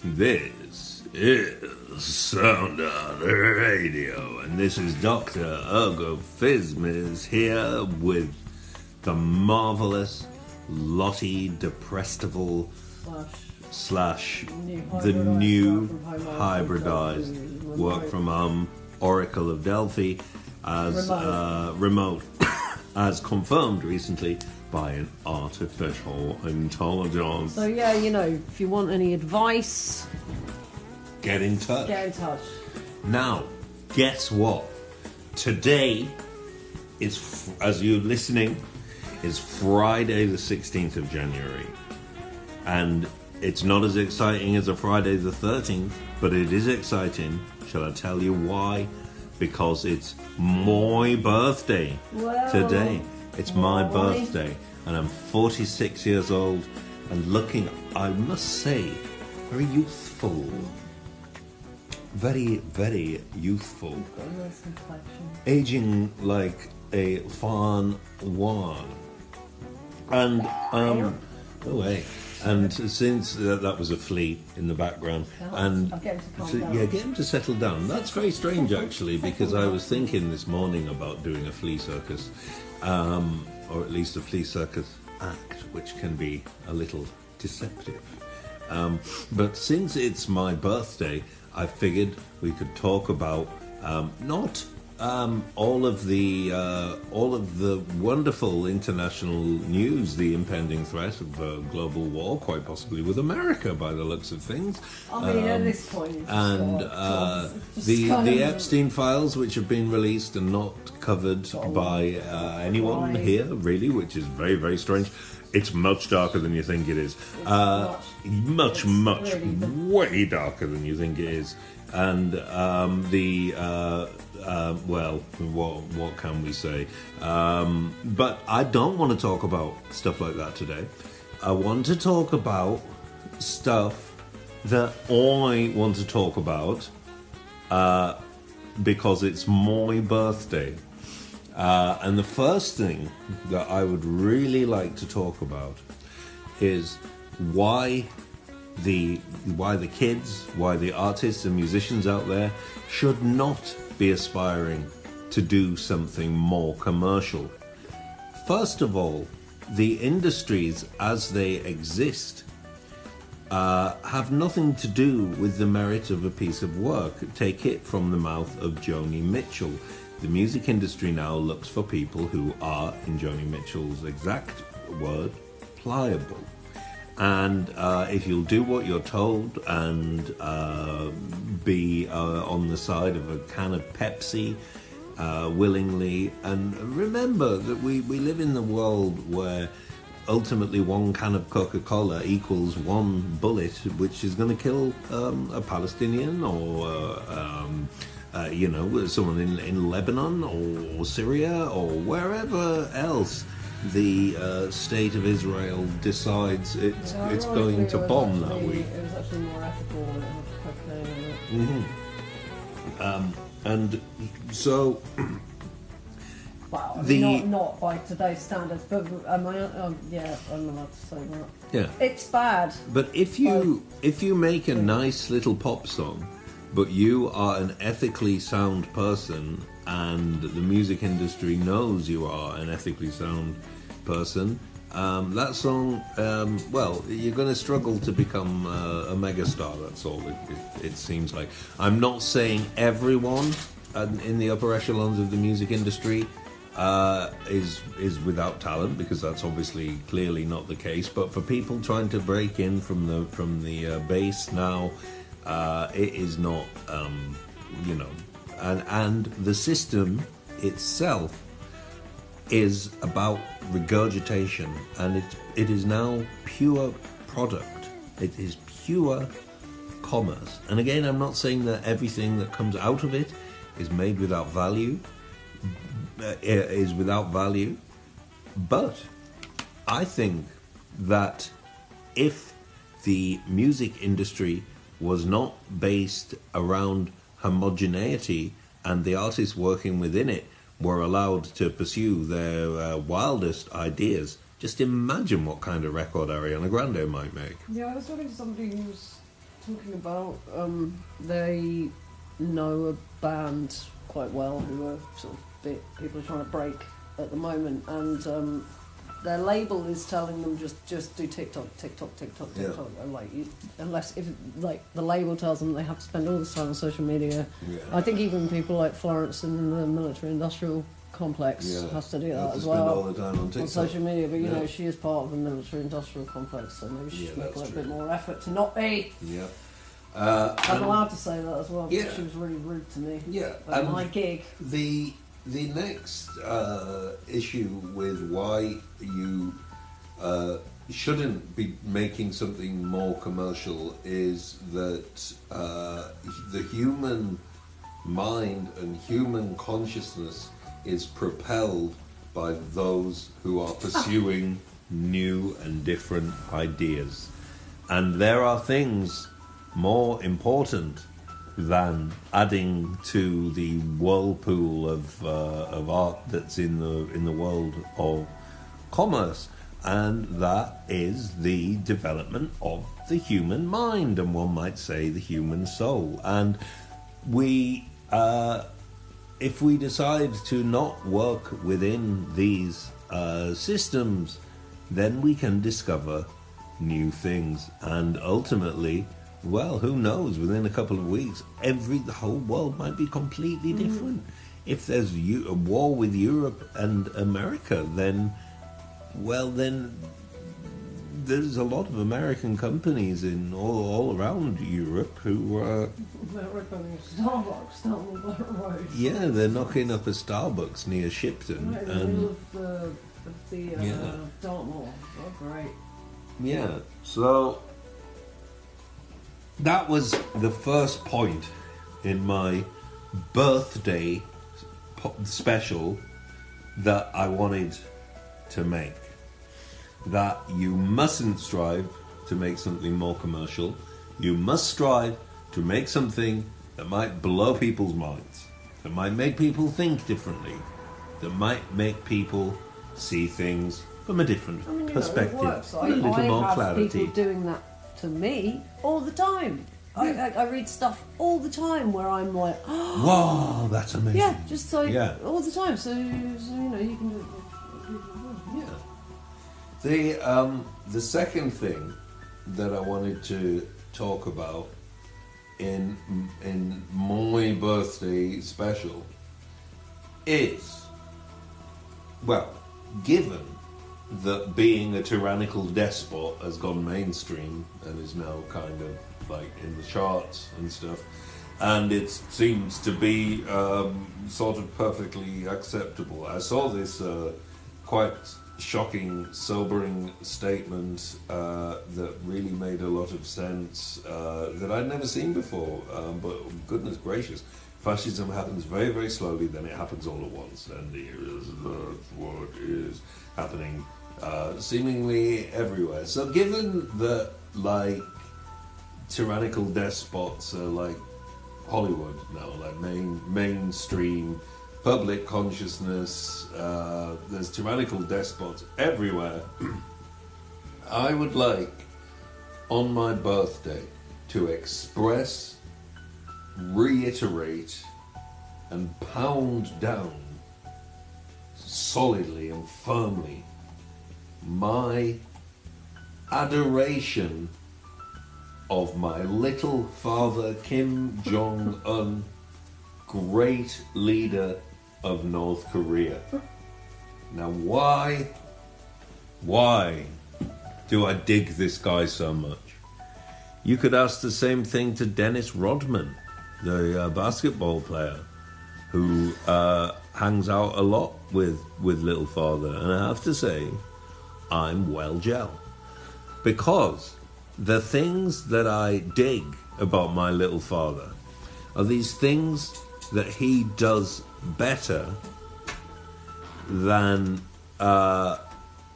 This is Sound on Radio, and this is Dr. Ergo Phizmiz here with the marvellous Lottie Depresstival slash the new hybridized work from Oracle of Delphi as remote as confirmed recently by an artificial intelligence. So yeah, you know, if you want any advice, get in touch. Get in touch. Now, guess what? Today is, as you're listening, is Friday the 16th of January. And it's not as exciting as a Friday the 13th, but it is exciting. Shall I tell you why? Because it's my birthday today. It's my birthday, and I'm 46 years old, and looking, I must say, very youthful. Very, very youthful. Aging like a fine wine. And, no way. And since that was a flea in the background, and get him to settle down. That's very strange, actually, because I was thinking this morning about doing a flea circus, or at least a flea circus act, which can be a little deceptive. But since it's my birthday, I figured we could talk about not all of the wonderful international news, the impending threat of global war, quite possibly with America by the looks of things. I mean, at this point, and the Epstein files, which have been released and not covered by anyone here, really, which is very, very strange. It's much darker than you think it is. Much, really way darker than you think it is. And well, what can we say? But I don't want to talk about stuff like that today. I want to talk about stuff that I want to talk about because it's my birthday. And the first thing that I would really like to talk about is why the kids, why the artists and musicians out there should not be aspiring to do something more commercial. First of all, the industries as they exist have nothing to do with the merit of a piece of work. Take it from the mouth of Joni Mitchell. The music industry now looks for people who are, in Joni Mitchell's exact word, pliable. And if you'll do what you're told and be on the side of a can of Pepsi willingly, and remember that we live in the world where ultimately one can of Coca-Cola equals one bullet, which is going to kill a Palestinian or someone in Lebanon or Syria or wherever else the state of Israel decides it's going to bomb that week. It was actually more ethical when it had cocaine in it. And so, well, I mean, not by today's standards, but I'm allowed to say that. Yeah, it's bad. But if you make a nice little pop song, but you are an ethically sound person, and the music industry knows you are an ethically sound person, that song, you're going to struggle to become a megastar. That's all it seems like. I'm not saying everyone in the upper echelons of the music industry is without talent, because that's obviously clearly not the case. But for people trying to break in from the base now, it is not, and the system itself is about regurgitation, and it is now pure product. It is pure commerce. And again, I'm not saying that everything that comes out of it is made without value, but I think that if the music industry was not based around homogeneity and the artists working within it were allowed to pursue their wildest ideas, just imagine what kind of record Ariana Grande might make. Yeah, I was talking to somebody who's talking about, they know a band quite well who are sort of people are trying to break at the moment, and their label is telling them just do TikTok, Yeah. and unless if the label tells them they have to spend all this time on social media. Yeah. I think even people like Florence in the military-industrial complex has to do that as well. All the time on TikTok. On social media, but you know she is part of the military-industrial complex, so maybe she should make a little bit more effort to not be. Yeah. I'm allowed to say that as well. Yeah. Because she was really rude to me. Yeah. At my gig. The next issue with why you shouldn't be making something more commercial is that the human mind and human consciousness is propelled by those who are pursuing new and different ideas. And there are things more important than adding to the whirlpool of art that's in the world of commerce, and that is the development of the human mind, and one might say the human soul. And we, if we decide to not work within these systems, then we can discover new things, and ultimately, well, who knows? Within a couple of weeks, the whole world might be completely different. If there's a war with Europe and America, then there's a lot of American companies in all around Europe who are. Starbucks down the road. Yeah, they're knocking up a Starbucks near Shipton. Right in the middle of the Dartmoor. Oh, great. Yeah, so that was the first point in my birthday special that I wanted to make. That you mustn't strive to make something more commercial. You must strive to make something that might blow people's minds, that might make people think differently, that might make people see things from a different perspective, with a little more clarity. I have people doing that to me all the time. I read stuff all the time where I'm like, oh, wow, that's amazing. Yeah, just like all the time. So you know, you can do it. Yeah. The second thing that I wanted to talk about in my birthday special is, well, given that being a tyrannical despot has gone mainstream and is now kind of like in the charts and stuff, and it seems to be sort of perfectly acceptable. I saw this quite shocking, sobering statement that really made a lot of sense that I'd never seen before, but goodness gracious, fascism happens very, very slowly, then it happens all at once, and here is what is happening seemingly everywhere. So given that, like, tyrannical despots are like Hollywood now, like mainstream public consciousness, there's tyrannical despots everywhere, I would like, on my birthday, to express, reiterate, and pound down solidly and firmly my adoration of my little father Kim Jong-un, great leader of North Korea. Now, why do I dig this guy so much? You could ask the same thing to Dennis Rodman, the basketball player, who hangs out a lot with Little Father, and I have to say, I'm well gel, because the things that I dig about my Little Father are these things that he does better than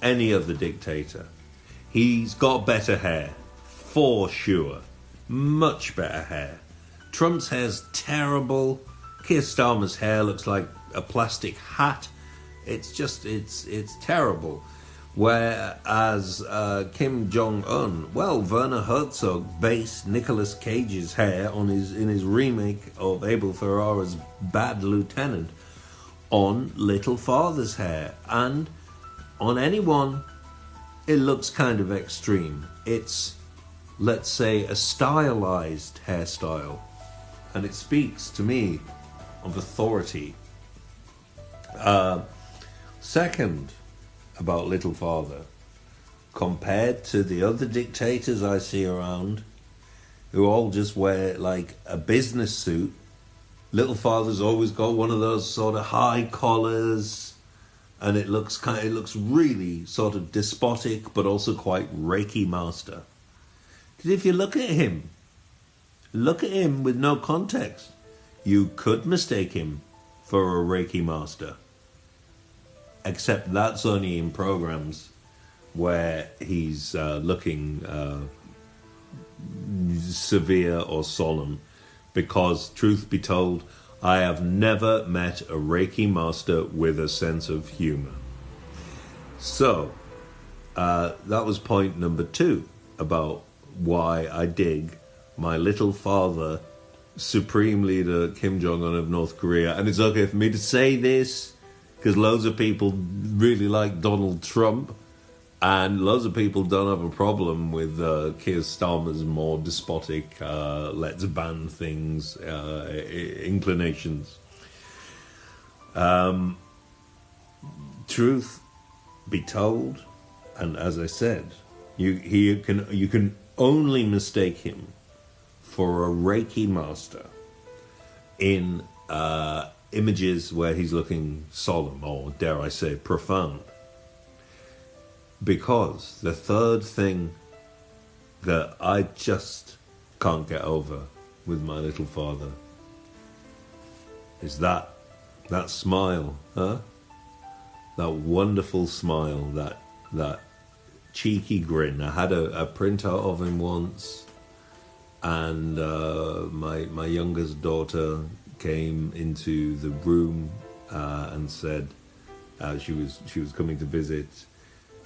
any other dictator. He's got better hair, for sure. Much better hair. Trump's hair's terrible. Keir Starmer's hair looks like a plastic hat. It's terrible. Whereas Kim Jong-un, well, Werner Herzog based Nicolas Cage's hair in his remake of Abel Ferrara's Bad Lieutenant on Little Father's hair. And on anyone, it looks kind of extreme. It's, let's say, a stylized hairstyle. And it speaks to me of authority. Second, about Little Father, compared to the other dictators I see around, who all just wear like a business suit, Little Father's always got one of those sort of high collars, and it looks really sort of despotic, but also quite Reiki master. Because if you look at him with no context, you could mistake him for a Reiki master. Except that's only in programs where he's looking severe or solemn. Because, truth be told, I have never met a Reiki master with a sense of humour. So, that was point number 2 about why I dig my Little Father, Supreme Leader Kim Jong-un of North Korea. And it's okay for me to say this, because loads of people really like Donald Trump, and loads of people don't have a problem with Keir Starmer's more despotic, let's ban things, inclinations. Truth be told, and as I said, you can only mistake him for a Reiki master in images where he's looking solemn, or dare I say profound. Because the third thing that I just can't get over with my Little Father is that smile, huh? That wonderful smile, that cheeky grin. I had a printout of him once, and my youngest daughter came into the room and said she was coming to visit,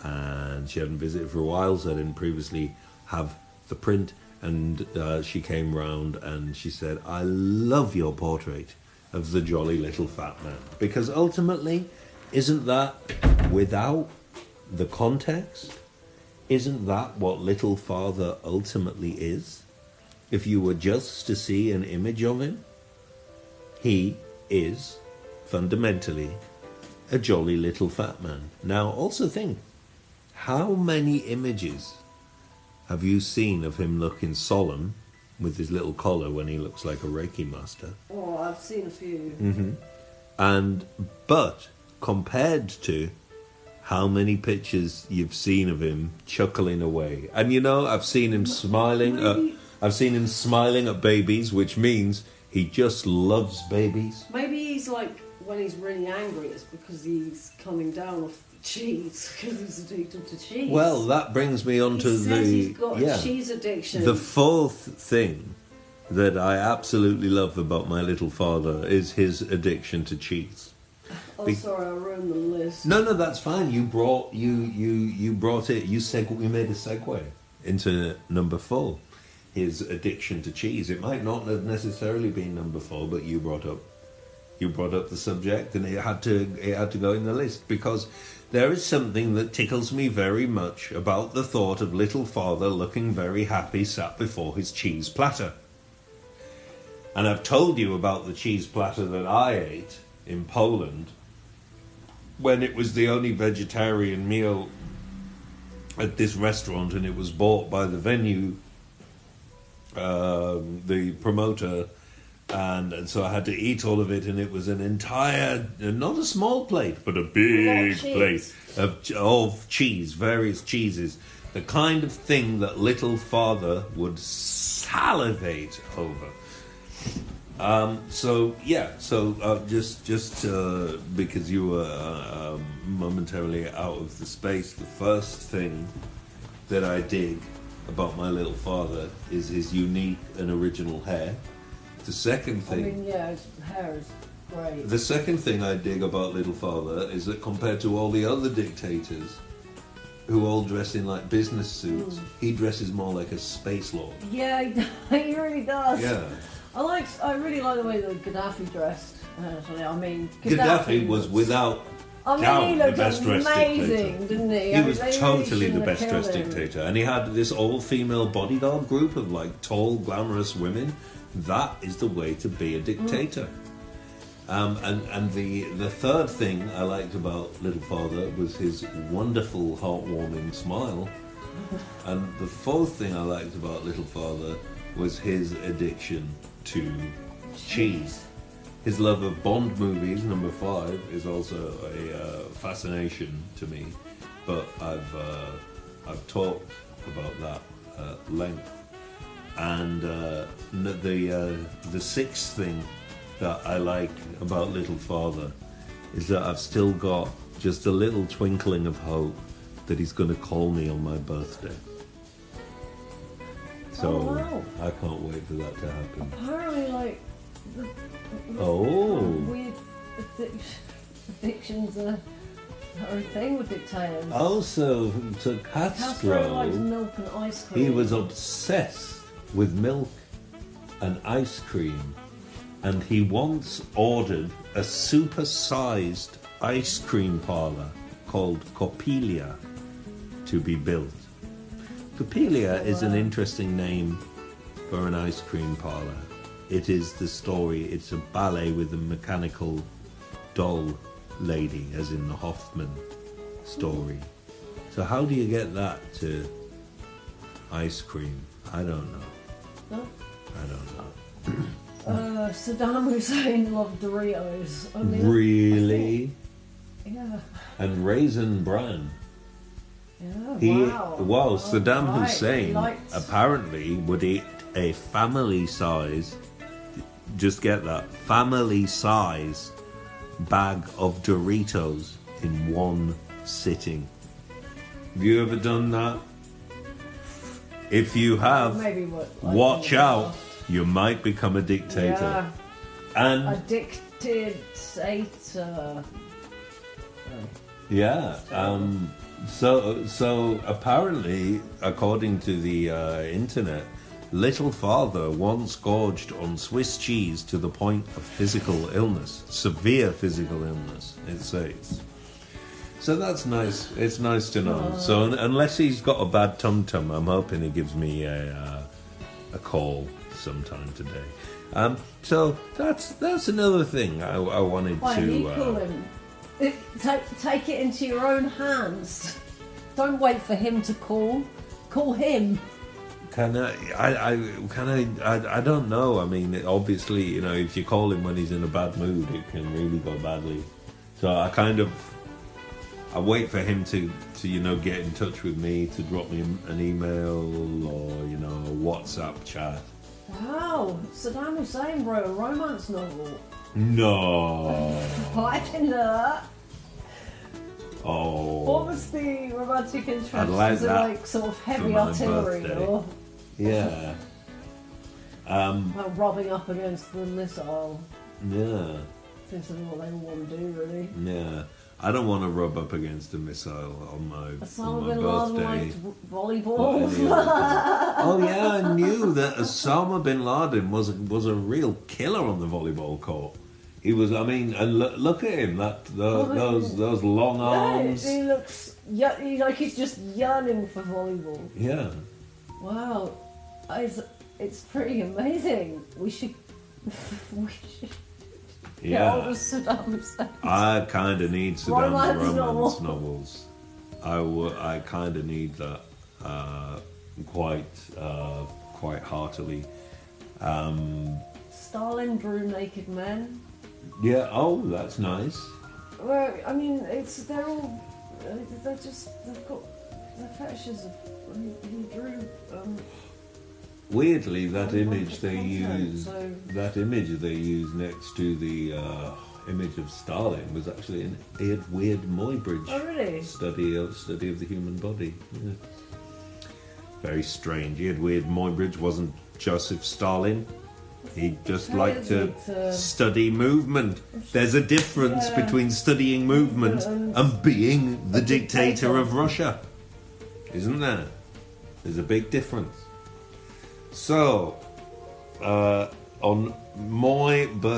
and she hadn't visited for a while, so I didn't previously have the print, and she came round and she said, I love your portrait of the jolly little fat man. Because ultimately, isn't that, without the context, isn't that what Little Father ultimately is? If you were just to see an image of him, he is, fundamentally, a jolly little fat man. Now, also think, how many images have you seen of him looking solemn with his little collar when he looks like a Reiki master? Oh, I've seen a few. But compared to how many pictures you've seen of him chuckling away. And you know, I've seen him smiling at babies, which means he just loves babies. Maybe he's like, when he's really angry, it's because he's coming down off the cheese, because he's addicted to cheese. Well, that brings me on to he's got a cheese addiction. The fourth thing that I absolutely love about my Little Father is his addiction to cheese. Oh, sorry, I ruined the list. No, that's fine. You brought it. You made a segue into number 4. His addiction to cheese. It might not have necessarily been number 4, but you brought up the subject, and it had to go in the list, because there is something that tickles me very much about the thought of Little Father looking very happy sat before his cheese platter. And I've told you about the cheese platter that I ate in Poland when it was the only vegetarian meal at this restaurant, and it was bought by the venue, the promoter, and so I had to eat all of it, and it was an entire, not a small plate, but a big plate of cheese, various cheeses, the kind of thing that Little Father would salivate over. Just because you were momentarily out of the space, the first thing that I dig about my Little Father is his unique and original hair. The second thing... his hair is great. The second thing I dig about Little Father is that compared to all the other dictators, who all dress in like business suits. He dresses more like a space lord. Yeah, he really does. Yeah. I really like the way that Gaddafi dressed. I mean, Gaddafi was without doubt he the looked best dressed amazing, dictator. didn't he? He was They totally really the best shouldn't have dressed killed him. dictator, and he had this all-female bodyguard group of like tall, glamorous women. That is the way to be a dictator. And the third thing I liked about Little Father was his wonderful, heartwarming smile. And the fourth thing I liked about Little Father was his addiction to cheese. His love of Bond movies, number 5, is also a fascination to me. But I've talked about that at length. And the sixth thing that I like about Little Father is that I've still got just a little twinkling of hope that he's going to call me on my birthday. So wow. I can't wait for that to happen. Apparently, like, weird addictions are a thing with dictators. Also, to Castro likes Castro, milk and ice cream. he was obsessed with milk and ice cream. And he once ordered a super-sized ice cream parlour called Coppelia to be built. Coppelia is an interesting name for an ice cream parlour. It is the story, it's a ballet with a mechanical doll lady, as in the Hoffman story. So how do you get that to ice cream? I don't know. No? I don't know. Saddam Hussein loved Doritos. I mean, Really? Yeah. And Raisin Bran. Yeah, wow. Saddam Right, Hussein he liked- apparently would eat a family size, just get that, family size bag of Doritos in one sitting. Have you ever done that? If you have, Maybe watch out, you might become a dictator. Yeah. And A dictator. yeah, so apparently, according to the internet, Little Father once gorged on Swiss cheese to the point of physical illness, severe physical illness, it says. So that's nice. It's nice to know. So unless he's got a bad tum-tum, I'm hoping he gives me a call sometime today. So that's another thing I wanted Why, to. you call him? Take it into your own hands. Don't wait for him to call. Call him. I don't know. I mean, obviously, you know, if you call him when he's in a bad mood, it can really go badly. So I wait for him to get in touch with me, to drop me an email or, a WhatsApp chat. Wow, Saddam Hussein wrote a romance novel. No. I didn't know that. Oh. What was the romantic interest? I'd like was it that like sort of heavy for my artillery birthday. or Yeah. like rubbing up against the missile? Yeah. Seems to be what they all want to do, really. Yeah. I don't want to rub up against a missile on my Osama bin Laden birthday. liked volleyball. Oh yeah, I knew that Osama bin Laden was a real killer on the volleyball court. He was. I mean, and look at him. Those long arms. Yeah, he looks like he's just yearning for volleyball. Yeah. Wow, it's pretty amazing. We should get hold of Saddam Hussein. I kind of need Saddam's romance novels. novels. I kind of need that quite heartily. Stalin drew naked men. Yeah. Oh, that's nice. Well, I mean, they've got their fetishes of. He drew. Weirdly, that image they content, use, so- that image they use next to the image of Stalin was actually an Edward Muybridge Oh, really? study of the human body. Yeah. Very strange. Edward Muybridge wasn't Joseph Stalin. He just liked to study movement. There's a difference Yeah. between studying movement and being the dictator of Russia. isn't there? There's a big difference. So,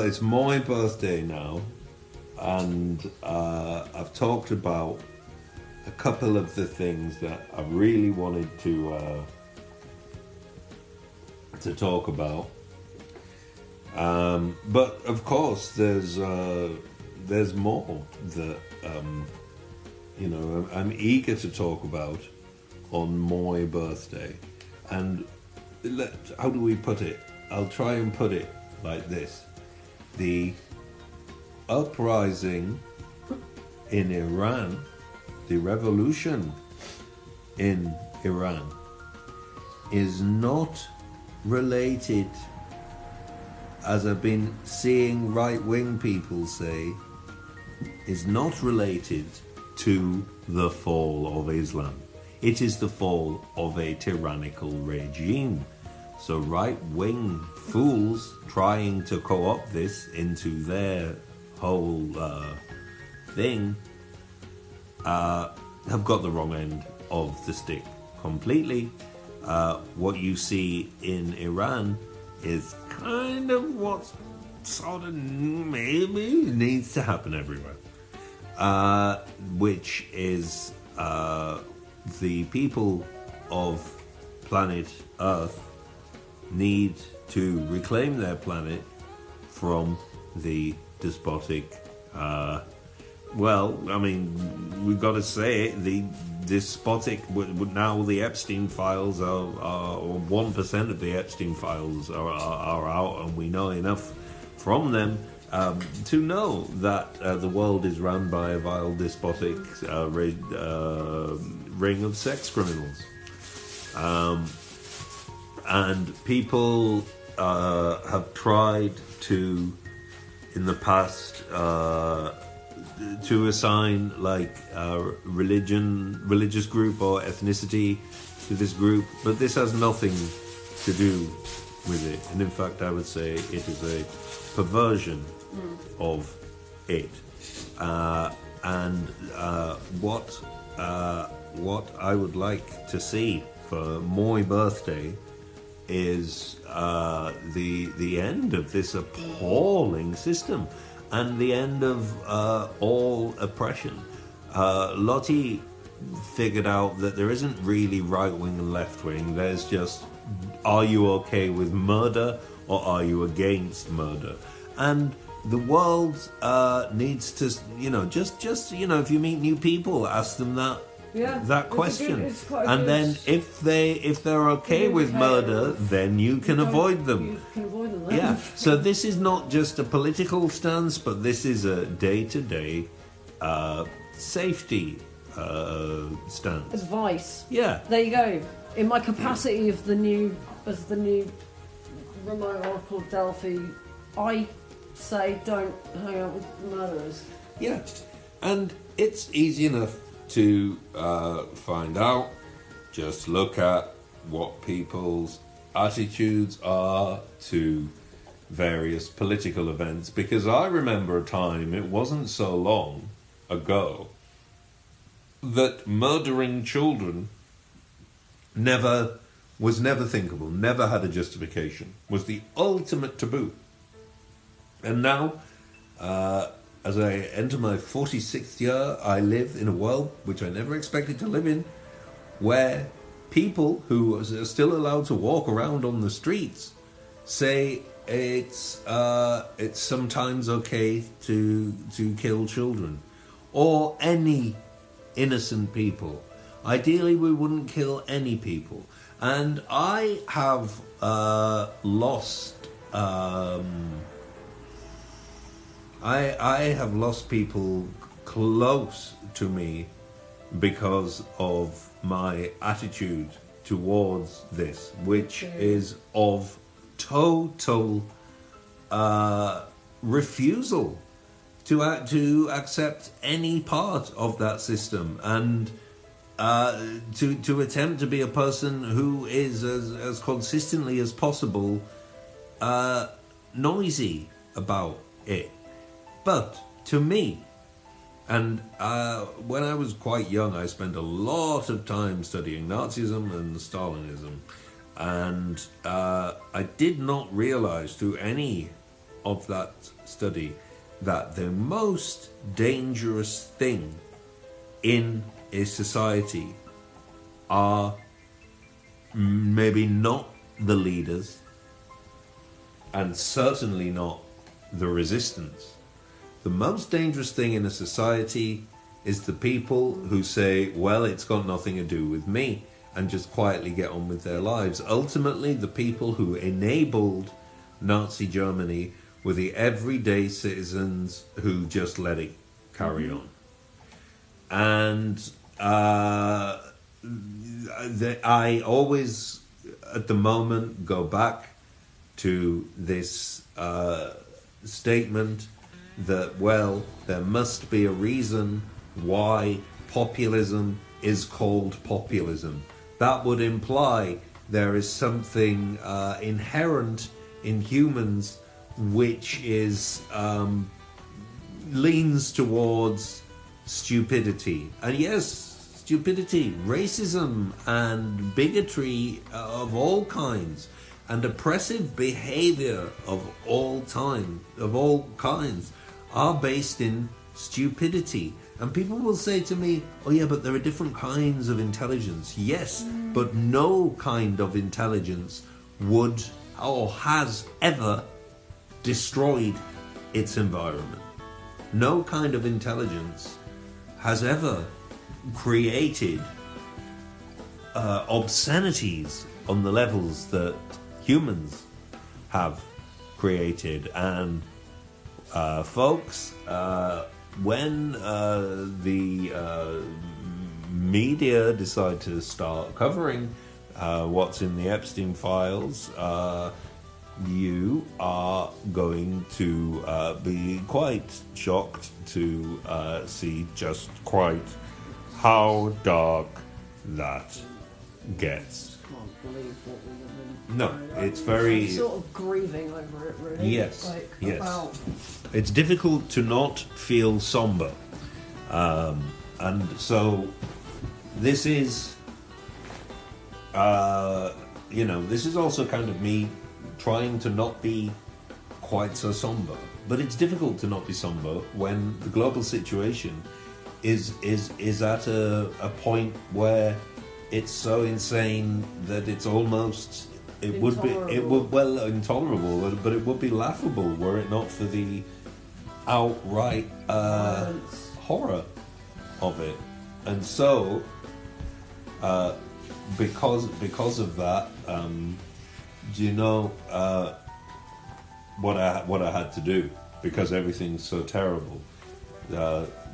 it's my birthday now, and I've talked about a couple of the things that I really wanted to talk about. But of course, there's more that I'm eager to talk about on my birthday. And how do we put it? I'll try and put it like this: the uprising in Iran, the revolution in Iran, is not related, as I've been seeing right-wing people say, is not related to the fall of Islam. It is the fall of a tyrannical regime. So right-wing fools trying to co-opt this into their whole thing have got the wrong end of the stick completely. What you see in Iran is kind of what sort of maybe needs to happen everywhere, which is the people of planet Earth need to reclaim their planet from the despotic, we've got to say it, the despotic, now the Epstein files are 1% of the Epstein files are out, and we know enough from them to know that the world is run by a vile despotic ring of sex criminals. And people have tried to, in the past, to assign like religious group or ethnicity to this group, but this has nothing to do with it. And in fact, I would say it is a perversion of it. What I would like to see for my birthday is the end of this appalling system and the end of all oppression. Lottie figured out that there isn't really right-wing and left-wing. There's just, are you okay with murder or are you against murder? And the world needs to, if you meet new people, ask them that question. And then if they're okay with murder, then you can avoid them. You can avoid them. Yeah. So this is not just a political stance, but this is a day-to-day safety stance. Advice. Yeah. There you go. In my capacity as the new remote oracle of Delphi, I say don't hang out with murderers. Yeah. And it's easy enough to find out. Just look at what people's attitudes are to various political events, because I remember a time, it wasn't so long ago, that murdering children was never thinkable, never had a justification, was the ultimate taboo. And now, as I enter my 46th year, I live in a world which I never expected to live in, where people who are still allowed to walk around on the streets say it's sometimes okay to kill children or any innocent people. Ideally, we wouldn't kill any people. And I have lost. I have lost people close to me because of my attitude towards this, which is of total refusal to accept any part of that system, and to attempt to be a person who is as consistently as possible noisy about it. But to me, And when I was quite young, I spent a lot of time studying Nazism and Stalinism. And I did not realize through any of that study that the most dangerous thing in a society are maybe not the leaders, and certainly not the resistance. The most dangerous thing in a society is the people who say, well, it's got nothing to do with me, and just quietly get on with their lives. Ultimately, the people who enabled Nazi Germany were the everyday citizens who just let it carry on. And I always, at the moment, go back to this statement that, well, there must be a reason why populism is called populism. That would imply there is something inherent in humans which is leans towards stupidity. And yes, stupidity, racism and bigotry of all kinds, and oppressive behavior of all kinds are based in stupidity. And people will say to me, oh yeah, but there are different kinds of intelligence. Yes, but no kind of intelligence would or has ever destroyed its environment. No kind of intelligence has ever created obscenities on the levels that humans have created. And folks, when the media decide to start covering what's in the Epstein files, you are going to be quite shocked to see just quite how dark that gets. I can't believe what we live in. No, it's very... I'm sort of grieving over it, really. Yes, yes. It's difficult to not feel somber. And so this is, this is also kind of me trying to not be quite so somber. But it's difficult to not be somber when the global situation is at a point where it's so insane that it's almost intolerable, but it would be laughable were it not for the outright horror of it. And so because of that, do you know what I had to do, because everything's so terrible?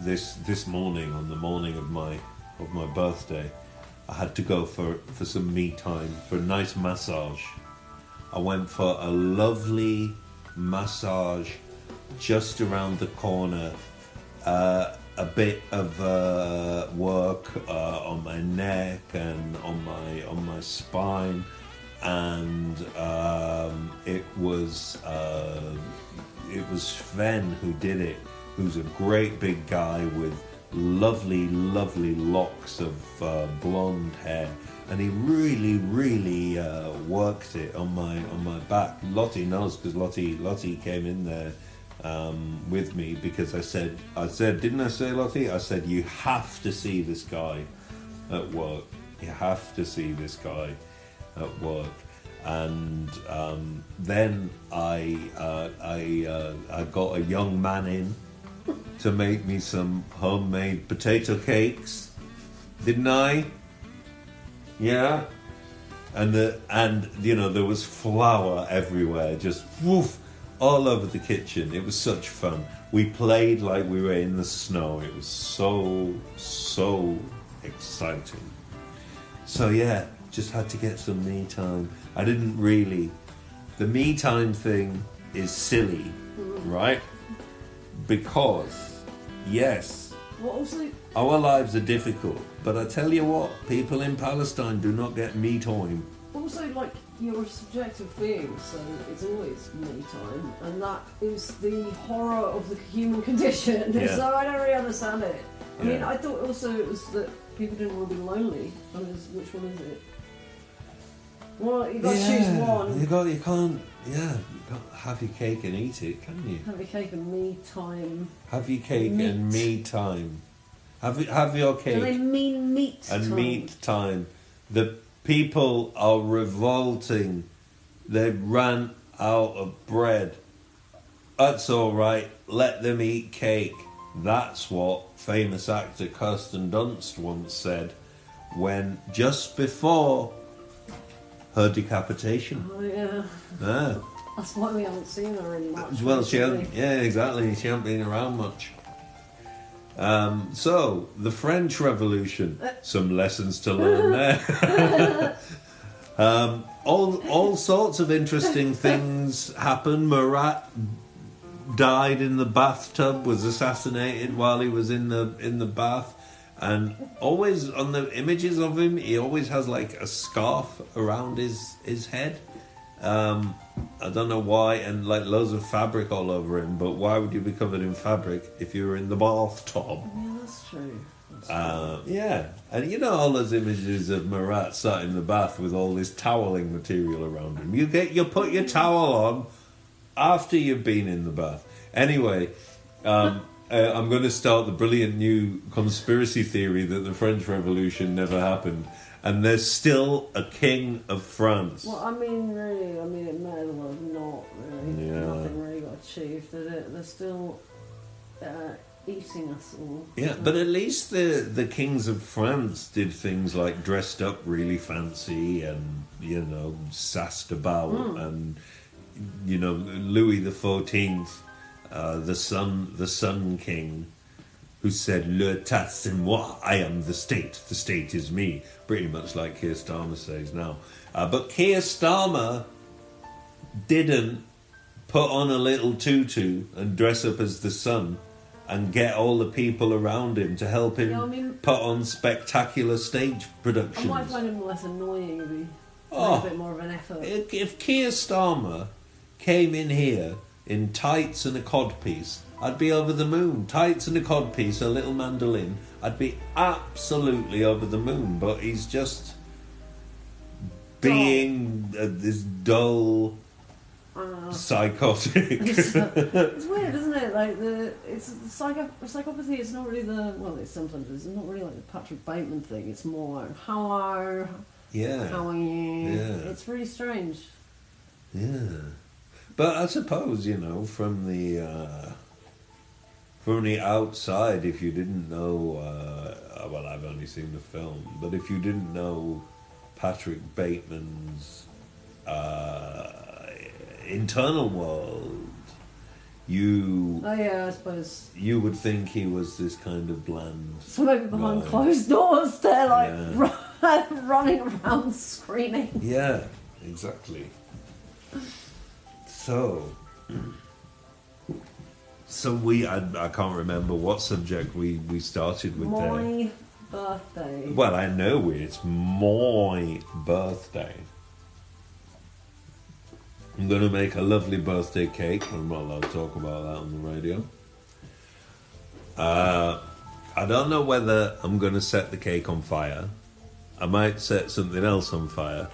This morning, on the morning of my birthday, I had to go for some me time, for a nice massage. I went for a lovely massage just around the corner. A bit of work on my neck and on my spine, and it was Sven who did it, who's a great big guy with lovely locks of blonde hair, and he really worked it on my back. Lottie knows, because Lottie came in there with me, because I said, didn't I say, Lottie? I said, you have to see this guy at work. You have to see this guy at work. And then I got a young man in to make me some homemade potato cakes, didn't I? Yeah. And there was flour everywhere, just woof, all over the kitchen. It was such fun. We played like we were in the snow. It was so exciting. So yeah, just had to get some me time. I didn't really... The me time thing is silly, right? Because, yes, our lives are difficult, but I tell you what, people in Palestine do not get me time. Also, like, you're a subjective being, so it's always me time, and that is the horror of the human condition. Yeah. So I don't really understand it. I mean, Yeah. I thought also it was that people didn't want to be lonely. I mean, which one is it? Well, you got to choose one. You can't have your cake and eat it, can you? Have your cake and me time. Have your cake Meat. and me time. Have your cake. Do they mean meat and time? meat time. The people are revolting. They ran out of bread. That's all right. Let them eat cake. That's what famous actor Kirsten Dunst once said when just before her decapitation. Oh yeah. Ah. That's why we haven't seen her in much. Well, she recently. hasn't. Yeah, exactly. She hasn't been around much. So, the French Revolution. Some lessons to learn there. All sorts of interesting things happen. Marat died in the bathtub, was assassinated while he was in the bath, and always on the images of him, he always has like a scarf around his head. I don't know why, and like loads of fabric all over him, but why would you be covered in fabric if you were in the bathtub? Yeah, that's true. Yeah, and you know all those images of Marat sat in the bath with all this toweling material around him. You put your towel on after you've been in the bath. Anyway, I'm going to start the brilliant new conspiracy theory that the French Revolution never happened. And there's still a king of France. Well, I mean, really, it may as well have not really. Yeah. Nothing really got achieved, did it? They're still eating us all. Yeah, but at least the kings of France did things like dressed up really fancy and, sassed about. And, Louis XIV, the Sun King, who said, "L'État c'est moi, I am the state is me," pretty much like Keir Starmer says now. But Keir Starmer didn't put on a little tutu and dress up as the sun and get all the people around him to help him put on spectacular stage productions. I might find him less annoying if he made a bit more of an effort. If Keir Starmer came in here in tights and a codpiece, I'd be over the moon. Tights and a codpiece, a little mandolin. I'd be absolutely over the moon. But he's just being this dull, psychotic. It's weird, isn't it? Like the psychopathy. It's not really it's sometimes it's not really like the Patrick Bateman thing. It's more like hello, how are you? Yeah. It's really strange. Yeah, but I suppose from the outside, if you didn't know, I've only seen the film, but if you didn't know Patrick Bateman's internal world, I suppose you would think he was this kind of bland. So maybe behind guy. closed doors, they're like running around screaming. Yeah, exactly. So I can't remember what subject we started with there. My birthday. Well, I know it's my birthday. I'm going to make a lovely birthday cake. I'm not allowed to talk about that on the radio. I don't know whether I'm going to set the cake on fire. I might set something else on fire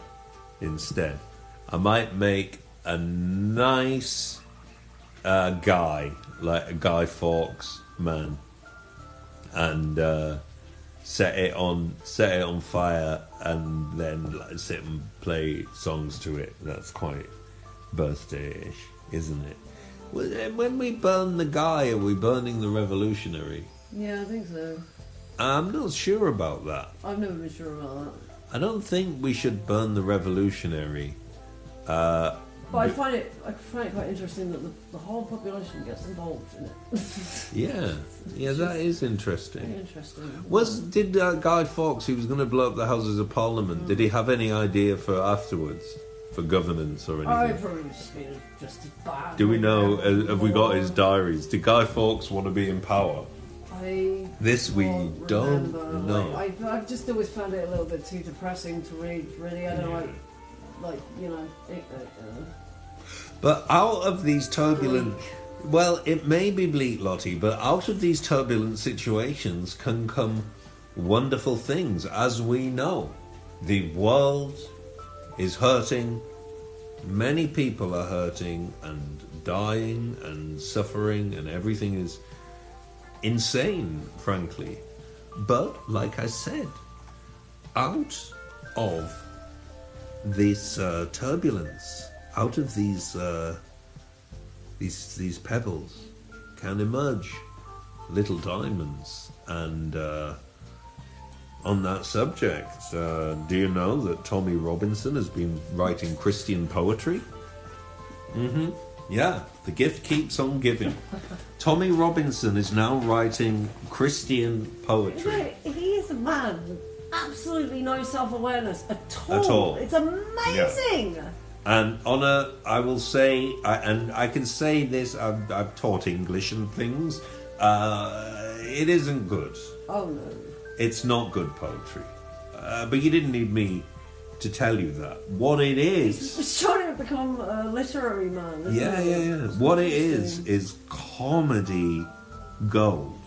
instead. I might make a nice guy, like a Guy Fawkes man, and set it on fire, and then sit and play songs to it. That's quite birthday-ish, isn't it? When we burn the guy, are we burning the revolutionary? Yeah, I think so. I'm not sure about that. I've never been sure about that. I don't think we should burn the revolutionary. But I find it quite interesting that the whole population gets involved in it. Yeah, that is interesting. Very interesting. Did Guy Fawkes, who was going to blow up the Houses of Parliament, did he have any idea for afterwards, for governance or anything? Probably just as bad. Do we know? Have we got his diaries? Did Guy Fawkes want to be in power? This we don't know. I've just always found it a little bit too depressing to read. Really, I don't like like, you know, But out of these turbulent... bleak. Well, it may be bleak, Lottie, but out of these turbulent situations can come wonderful things, as we know. The world is hurting. Many people are hurting and dying and suffering, and everything is insane, frankly. But, like I said, out of this turbulence, out of these pebbles, can emerge little diamonds. And on that subject, do you know that Tommy Robinson has been writing Christian poetry? Mm-hmm. Yeah, the gift keeps on giving. Tommy Robinson is now writing Christian poetry. He is a man with absolutely no self-awareness at all. At all. It's amazing. Yeah. And I will say, and I can say this, I've taught English and things, it isn't good. Oh, no. It's not good poetry. But you didn't need me to tell you that. What it is... He's trying to become a literary man, isn't Yeah. he? What it is comedy gold.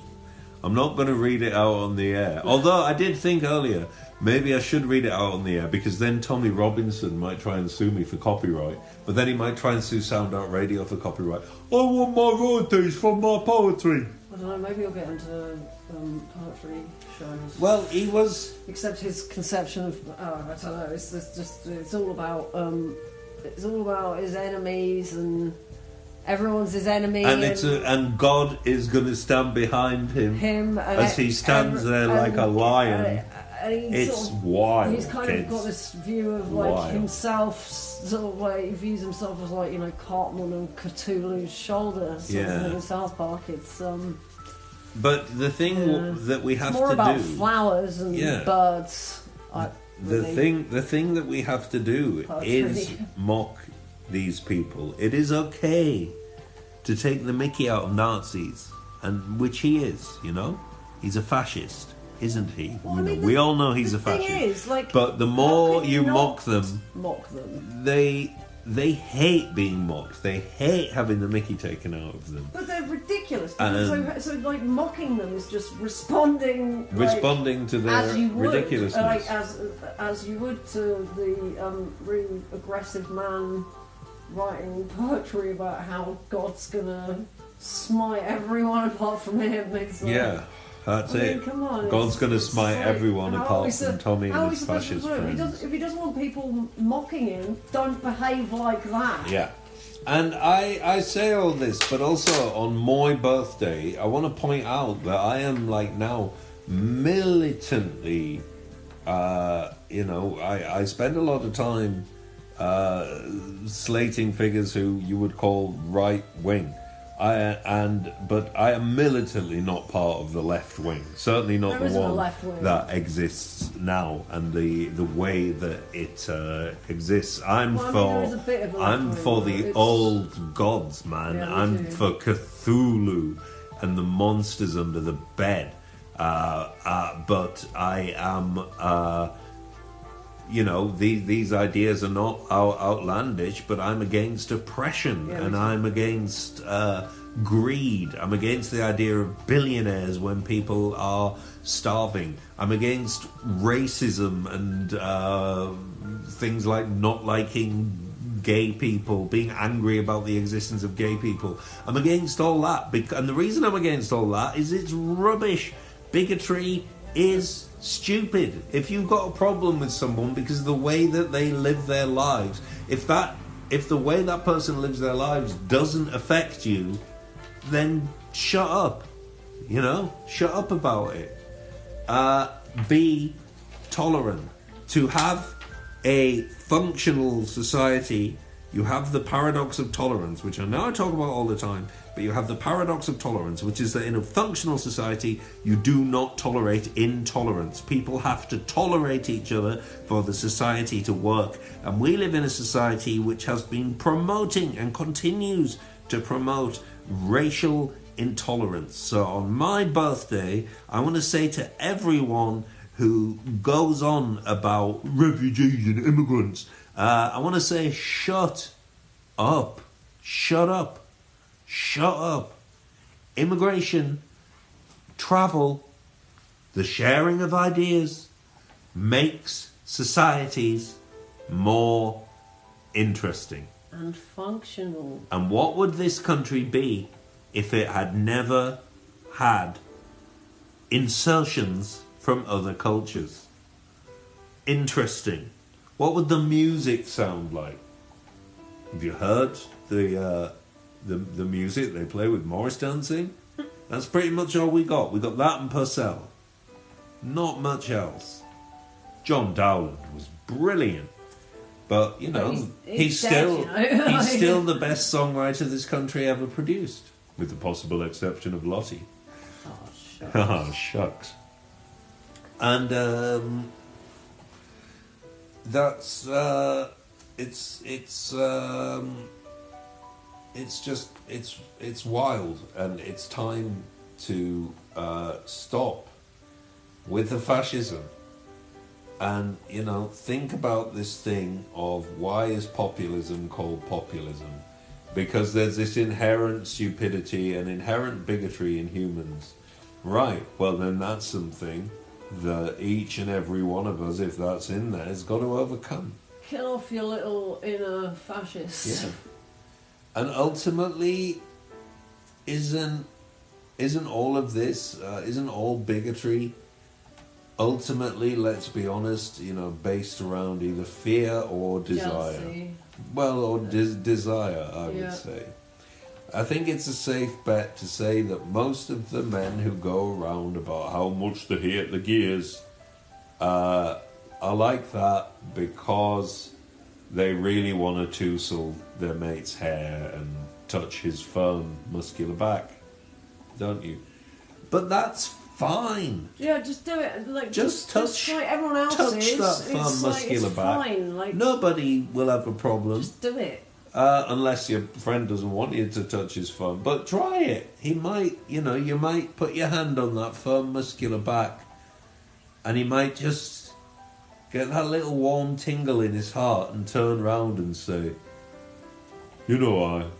I'm not going to read it out on the air. Although I did think earlier, maybe I should read it out on the air, because then Tommy Robinson might try and sue me for copyright. But then he might try and sue Sound Out Radio for copyright. I want my royalties from my poetry. I don't know, maybe he'll get into poetry shows. Well, he was... Except his conception of, I don't know, it's all about his enemies, and everyone's his enemy, and God is going to stand behind him as he stands there like a lion. It's wild. He's kind of got this view of like himself, sort of like he views himself as like, you know, Cartman and Cthulhu's shoulder, sort of in South Park. It's But the thing that we have to do... It's more about flowers and birds. The thing that we have to do is mock these people. It is okay to take the mickey out of Nazis, and which he is, you know? He's a fascist, isn't he? Well, I mean, we all know he's a fascist. Like, but the more you mock them, they hate being mocked. They hate having the mickey taken out of them. But they're ridiculous. So like mocking them is just responding to their ridiculousness. Like as you would to the really aggressive man writing poetry about how God's gonna smite everyone apart from him. It's like, that's it. Come on, God's going to smite everyone apart from Tommy and his supposed fascist to friends. If he doesn't want people mocking him, don't behave like that. Yeah. And I say all this, but also on my birthday, I want to point out that I am like now militantly, I spend a lot of time slating figures who you would call right wing. But I am militantly not part of the left wing. Certainly not the one that exists now and the way that it exists. I'm for the old gods, man. I'm for Cthulhu and the monsters under the bed. But I am. These ideas are not outlandish, but I'm against oppression, and I'm against greed. I'm against the idea of billionaires when people are starving. I'm against racism and things like not liking gay people, being angry about the existence of gay people. I'm against all that, and the reason I'm against all that is it's rubbish. Bigotry is stupid. If you've got a problem with someone because of the way that they live their lives, if the way that person lives their lives doesn't affect you, then shut up. Shut up about it. Be tolerant. To have a functional society, you have the paradox of tolerance, which I know I talk about all the time, but you have the paradox of tolerance, which is that in a functional society, you do not tolerate intolerance. People have to tolerate each other for the society to work. And we live in a society which has been promoting and continues to promote racial intolerance. So on my birthday, I want to say to everyone who goes on about refugees and immigrants I want to say shut up. Shut up. Shut up. Immigration, travel, the sharing of ideas makes societies more interesting. And functional. And what would this country be if it had never had insertions from other cultures? Interesting. What would the music sound like? Have you heard the music they play with Morris dancing? That's pretty much all we got. We got that and Purcell. Not much else. John Dowland was brilliant. But, you know, he's still dead, he's still the best songwriter this country ever produced. With the possible exception of Lottie. Oh, shucks. Oh, shucks. And that's it's wild, and it's time to stop with the fascism. And, you know, think about this thing of why is populism called populism? Because there's this inherent stupidity and inherent bigotry in humans. Right, well then that's something that each and every one of us, if that's in there, has got to overcome. Kill off your little inner fascist. Yeah. And ultimately, isn't all of this, isn't all bigotry ultimately, let's be honest, you know, based around either fear or desire? Jealousy. Well, or desire, I would say. I think it's a safe bet to say that most of the men who go around about how much they hate the gears are like that because they really want to tousle their mate's hair and touch his firm, muscular back, don't you? But that's fine. Yeah, just do it. Like just touch, like everyone else touch is. that firm, it's muscular like, it's back. Fine. Like, nobody will have a problem. just do it. Unless your friend doesn't want you to touch his firm. But try it. He might, you know, you might put your hand on that firm, muscular back, and he might just get that little warm tingle in his heart and turn round and say, you know,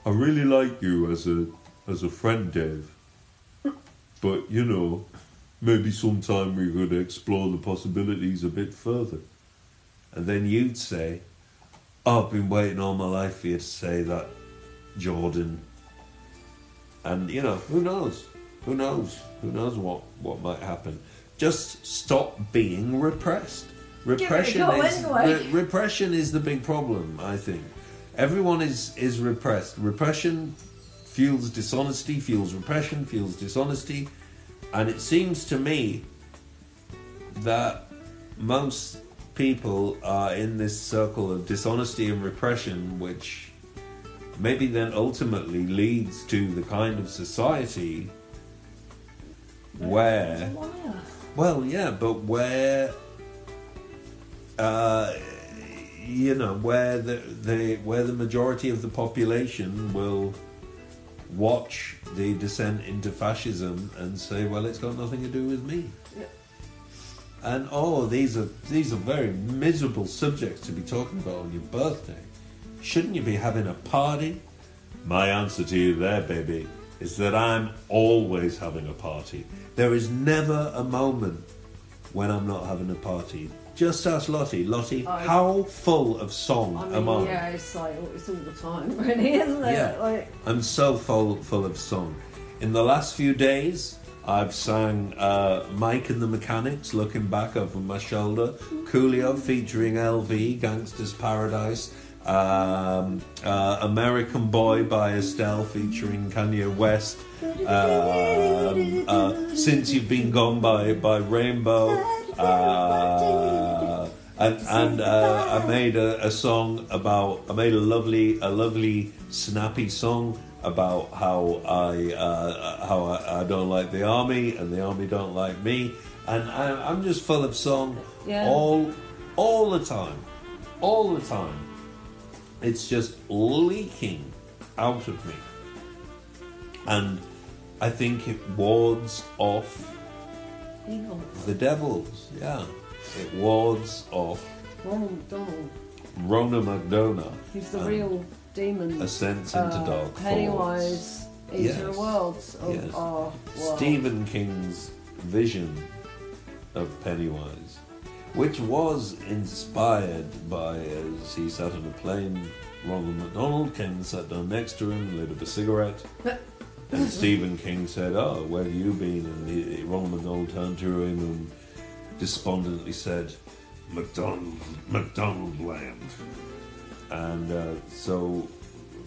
I really like you as a friend, Dave. But, you know, maybe sometime we could explore the possibilities a bit further. And then you'd say, oh, I've been waiting all my life for you to say that, Jordan. And, you know, who knows? Who knows? Who knows what might happen? Just stop being repressed. Repression is the big problem, I think. Everyone is repressed. Repression fuels dishonesty, fuels repression, fuels dishonesty. And it seems to me that most people are in this circle of dishonesty and repression, which maybe then ultimately leads to the kind of society where... Well, yeah, but where... you know, where the majority of the population will watch the descent into fascism and say, well, it's got nothing to do with me. Yeah. And these are very miserable subjects to be talking about on your birthday. Shouldn't you be having a party? My answer to you there, baby, is that I'm always having a party. There is never a moment when I'm not having a party. Just ask Lottie. Lottie, how full of song am I? Yeah, it's like it's all the time, really, isn't it? Yeah, like... I'm so full of song. In the last few days, I've sang Mike and the Mechanics, Looking Back Over My Shoulder, Coolio featuring LV, Gangsta's Paradise, American Boy by Estelle featuring Kanye West, Since You've Been Gone by Rainbow, and I made a song about, I made a lovely snappy song about how I don't like the army and the army don't like me, and I'm just full of song all the time. It's just leaking out of me, and I think it wards off evil. the devils. Yeah, it wards off Ronald McDonald. Rona McDonough. He's the real demon. Ascents into dark Pennywise into Yes. the worlds of Yes. our world. Stephen King's vision of Pennywise, which was inspired by, as he sat on a plane, Ronald McDonald came and sat down next to him, lit up a cigarette, and Stephen King said, "Oh, where have you been?" And Ronald McDonald turned to him and despondently said, McDonald land. And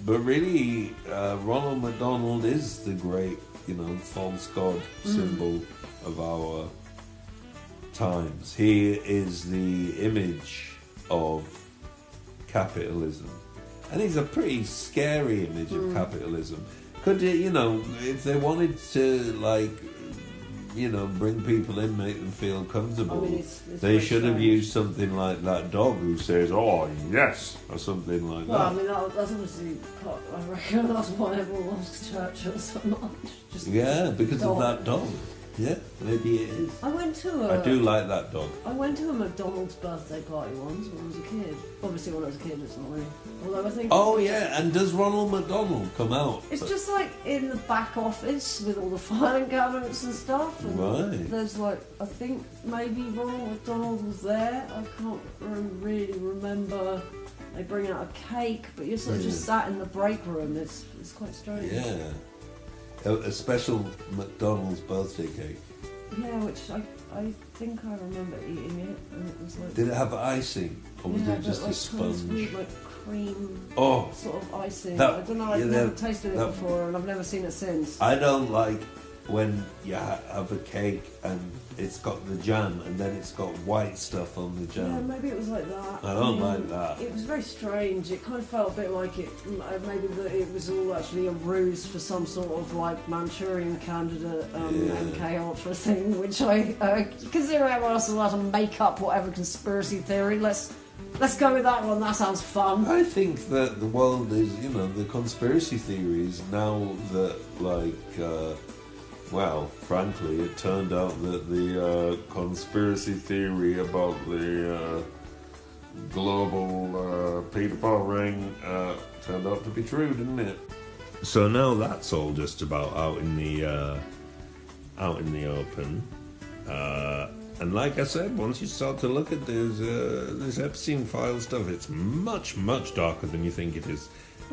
but really, Ronald McDonald is the great, false god symbol of our times. He is the image of capitalism. And he's a pretty scary image of capitalism. Could if they wanted to, bring people in, make them feel comfortable, it's they very should have strange. used something like that dog who says, "Oh, yes," or something like Well, that. I mean, that's obviously, I reckon that's why everyone loves Churchill so much. Just Yeah, because of dog. that dog. Yeah, maybe it is. I went to I do like that dog. I went to a McDonald's birthday party once when I was a kid. Obviously, when I was a kid, it's not really. Although I think. Oh yeah, and does Ronald McDonald come out? It's just like in the back office with all the filing cabinets and stuff. And Right. There's I think maybe Ronald McDonald was there. I can't really remember. They bring out a cake, but you're sort of just sat in the break room. It's quite strange. Yeah. A special McDonald's birthday cake. Yeah, which I think I remember eating it, and it was like. Did it have icing? Or was it just a kind of sponge? weird, cream Oh, sort of icing. that- I don't know. yeah, I've never that- tasted it that- before, and I've never seen it since. I don't like when you have a cake and it's got the jam and then it's got white stuff on the Yeah, jam. maybe it was like that. I don't like that. It was very strange. It kind of felt a bit like maybe that it was all actually a ruse for some sort of Manchurian candidate MK Ultra thing, which I consider everyone else allowed to make up whatever conspiracy theory. Let's go with that one. That sounds fun. I think that the world is, the conspiracy theories now that, frankly, it turned out that the conspiracy theory about the global paedophile ring turned out to be true, didn't it? So now that's all just about out in the open. And like I said, once you start to look at this Epstein file stuff, it's much, much darker than you think it is.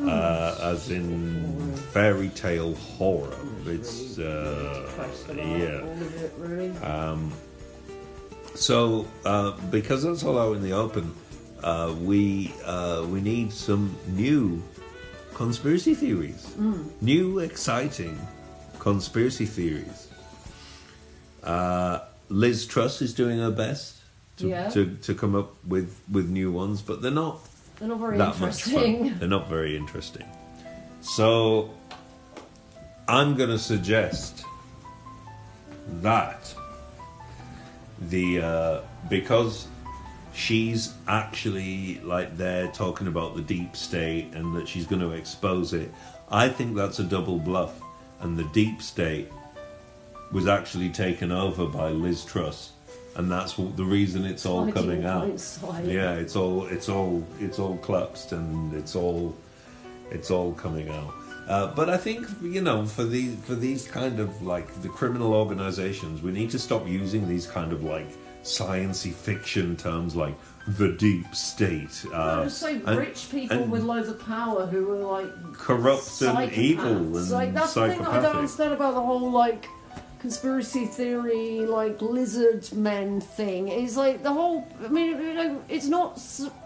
As in fairy tale horror. It's yeah. All of it, really. So because that's all out in the open, we need some new conspiracy theories, new exciting conspiracy theories. Liz Truss is doing her best to come up with new ones, but they're not very that much interesting. fun. They're not very interesting. So I'm going to suggest that because she's actually there talking about the deep state and that she's going to expose it, I think that's a double bluff, and the deep state was actually taken over by Liz Truss, and that's the reason it's all coming out. Yeah, it's all collapsed and it's all coming out. But I think for these kind of the criminal organizations, we need to stop using these kind of science-y fiction terms like the deep state. Just say rich people with loads of power who are corrupt and evil and that's the thing that I don't understand about the whole conspiracy theory lizard men thing is the whole. I mean, it's not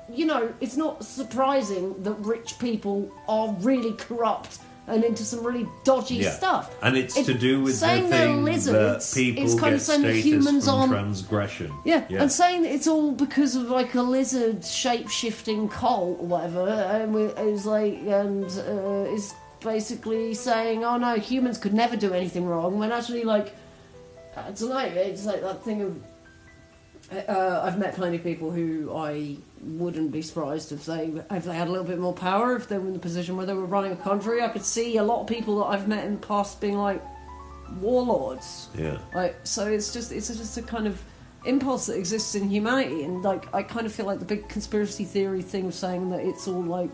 it's not surprising that rich people are really corrupt and into some really dodgy stuff. And it's to do with the saying they're thing lizards, that people it's kind get of saying that status humans from aren't. transgression. Yeah, and saying that it's all because of a lizard shape-shifting cult or whatever, and is basically saying, oh no, humans could never do anything wrong, when actually I don't know, it's that thing of I've met plenty of people who I wouldn't be surprised if they had a little bit more power, if they were in the position where they were running a country. I could see a lot of people that I've met in the past being warlords. Yeah. So it's just a kind of impulse that exists in humanity, and like I kind of feel like the big conspiracy theory thing of saying that it's all like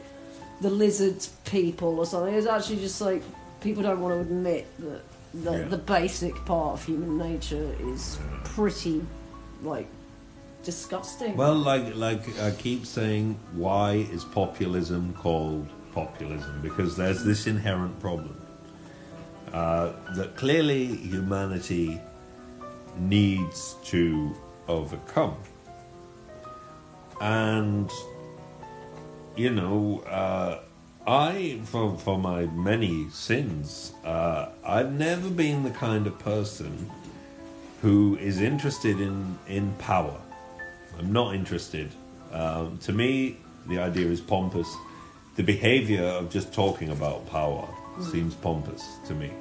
the lizard people or something is actually just like people don't want to admit that the basic part of human nature is pretty like disgusting. Well, like I keep saying, why is populism called populism? Because there's this inherent problem that clearly humanity needs to overcome. And, you know, I, for my many sins, I've never been the kind of person who is interested in power. I'm not interested. To me, the idea is pompous. The behavior of just talking about power seems pompous to me.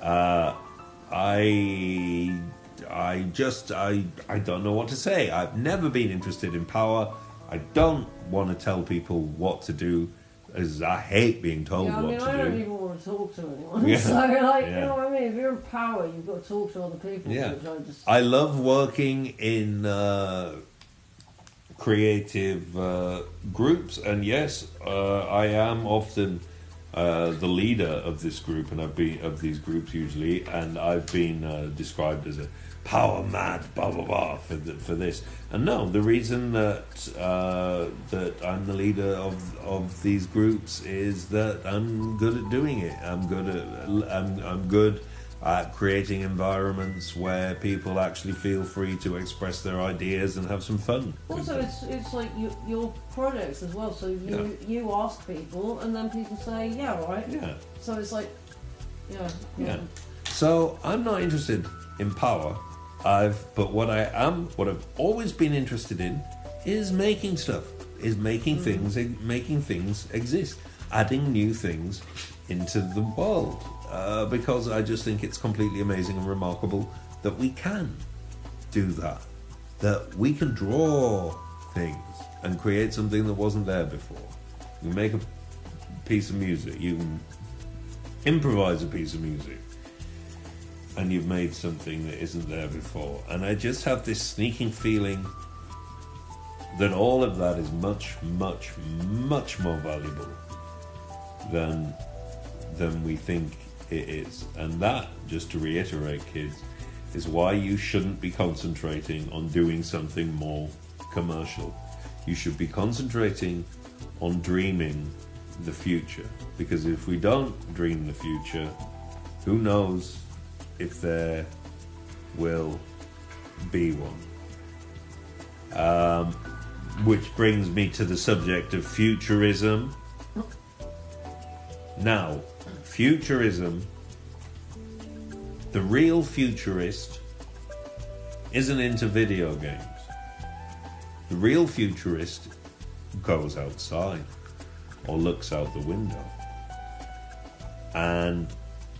I don't know what to say. I've never been interested in power. I don't want to tell people what to do, as I hate being told what to do. I don't even want to talk to anyone. So, like, you know what I mean? If you're in power, you've got to talk to other people. Yeah. Which I love working in creative groups, and yes, I am often the leader of this group, and I've been of these groups usually, and I've been described as a power mad blah blah blah for this. And no, the reason that that I'm the leader of these groups is that I'm good at doing it. I'm good at creating environments where people actually feel free to express their ideas and have some fun. Also, it's like your projects as well. So you ask people, and then people say, "Yeah, right." Yeah. So it's like, yeah. So I'm not interested in power. But what I've always been interested in is making stuff, making things exist, adding new things into the world. Because I just think it's completely amazing and remarkable that we can do that. That we can draw things and create something that wasn't there before. You make a piece of music, you can improvise a piece of music, and you've made something that isn't there before. And I just have this sneaking feeling that all of that is much, much, much more valuable than we think it is. And that, just to reiterate, kids, is why you shouldn't be concentrating on doing something more commercial. You should be concentrating on dreaming the future, because if we don't dream the future, who knows if there will be one. Which brings me to the subject of futurism. Now, futurism, the real futurist isn't into video games. The real futurist goes outside or looks out the window and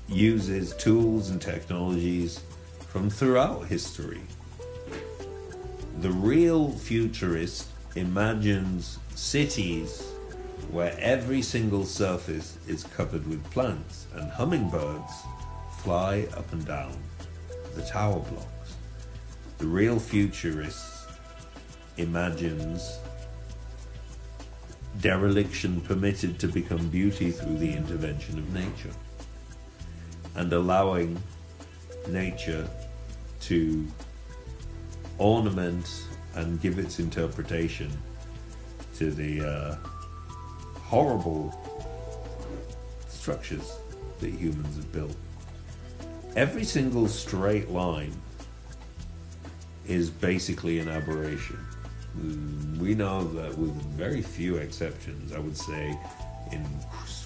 uses tools and technologies from throughout history. The real futurist imagines cities where every single surface is covered with plants and hummingbirds fly up and down the tower blocks. The real futurist imagines dereliction permitted to become beauty through the intervention of nature, and allowing nature to ornament and give its interpretation to the horrible structures that humans have built. Every single straight line is basically an aberration. We know that with very few exceptions, I would say, in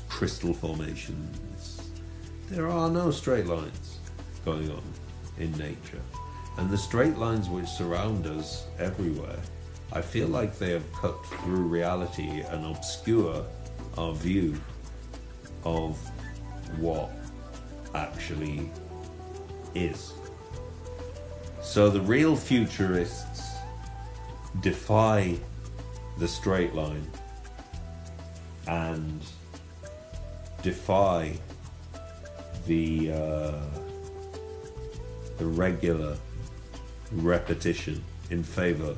crystal formations, there are no straight lines going on in nature. And the straight lines which surround us everywhere, I feel like they have cut through reality and obscure our view of what actually is. So the real futurists defy the straight line and defy the regular repetition in favor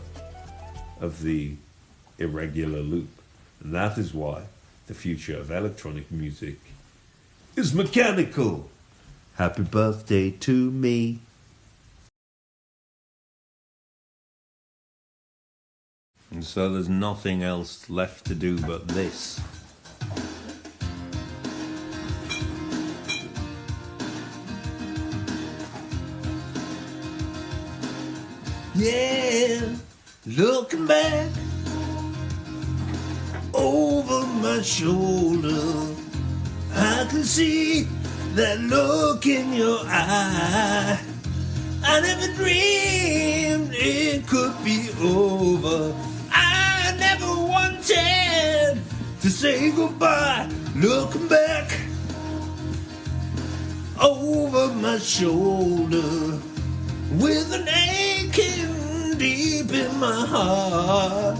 of the irregular loop. And that is why the future of electronic music is mechanical. Happy birthday to me. And so there's nothing else left to do but this. Yeah, looking back over my shoulder, I can see that look in your eye. I never dreamed it could be over. I never wanted to say goodbye. Looking back over my shoulder, with an aching deep in my heart,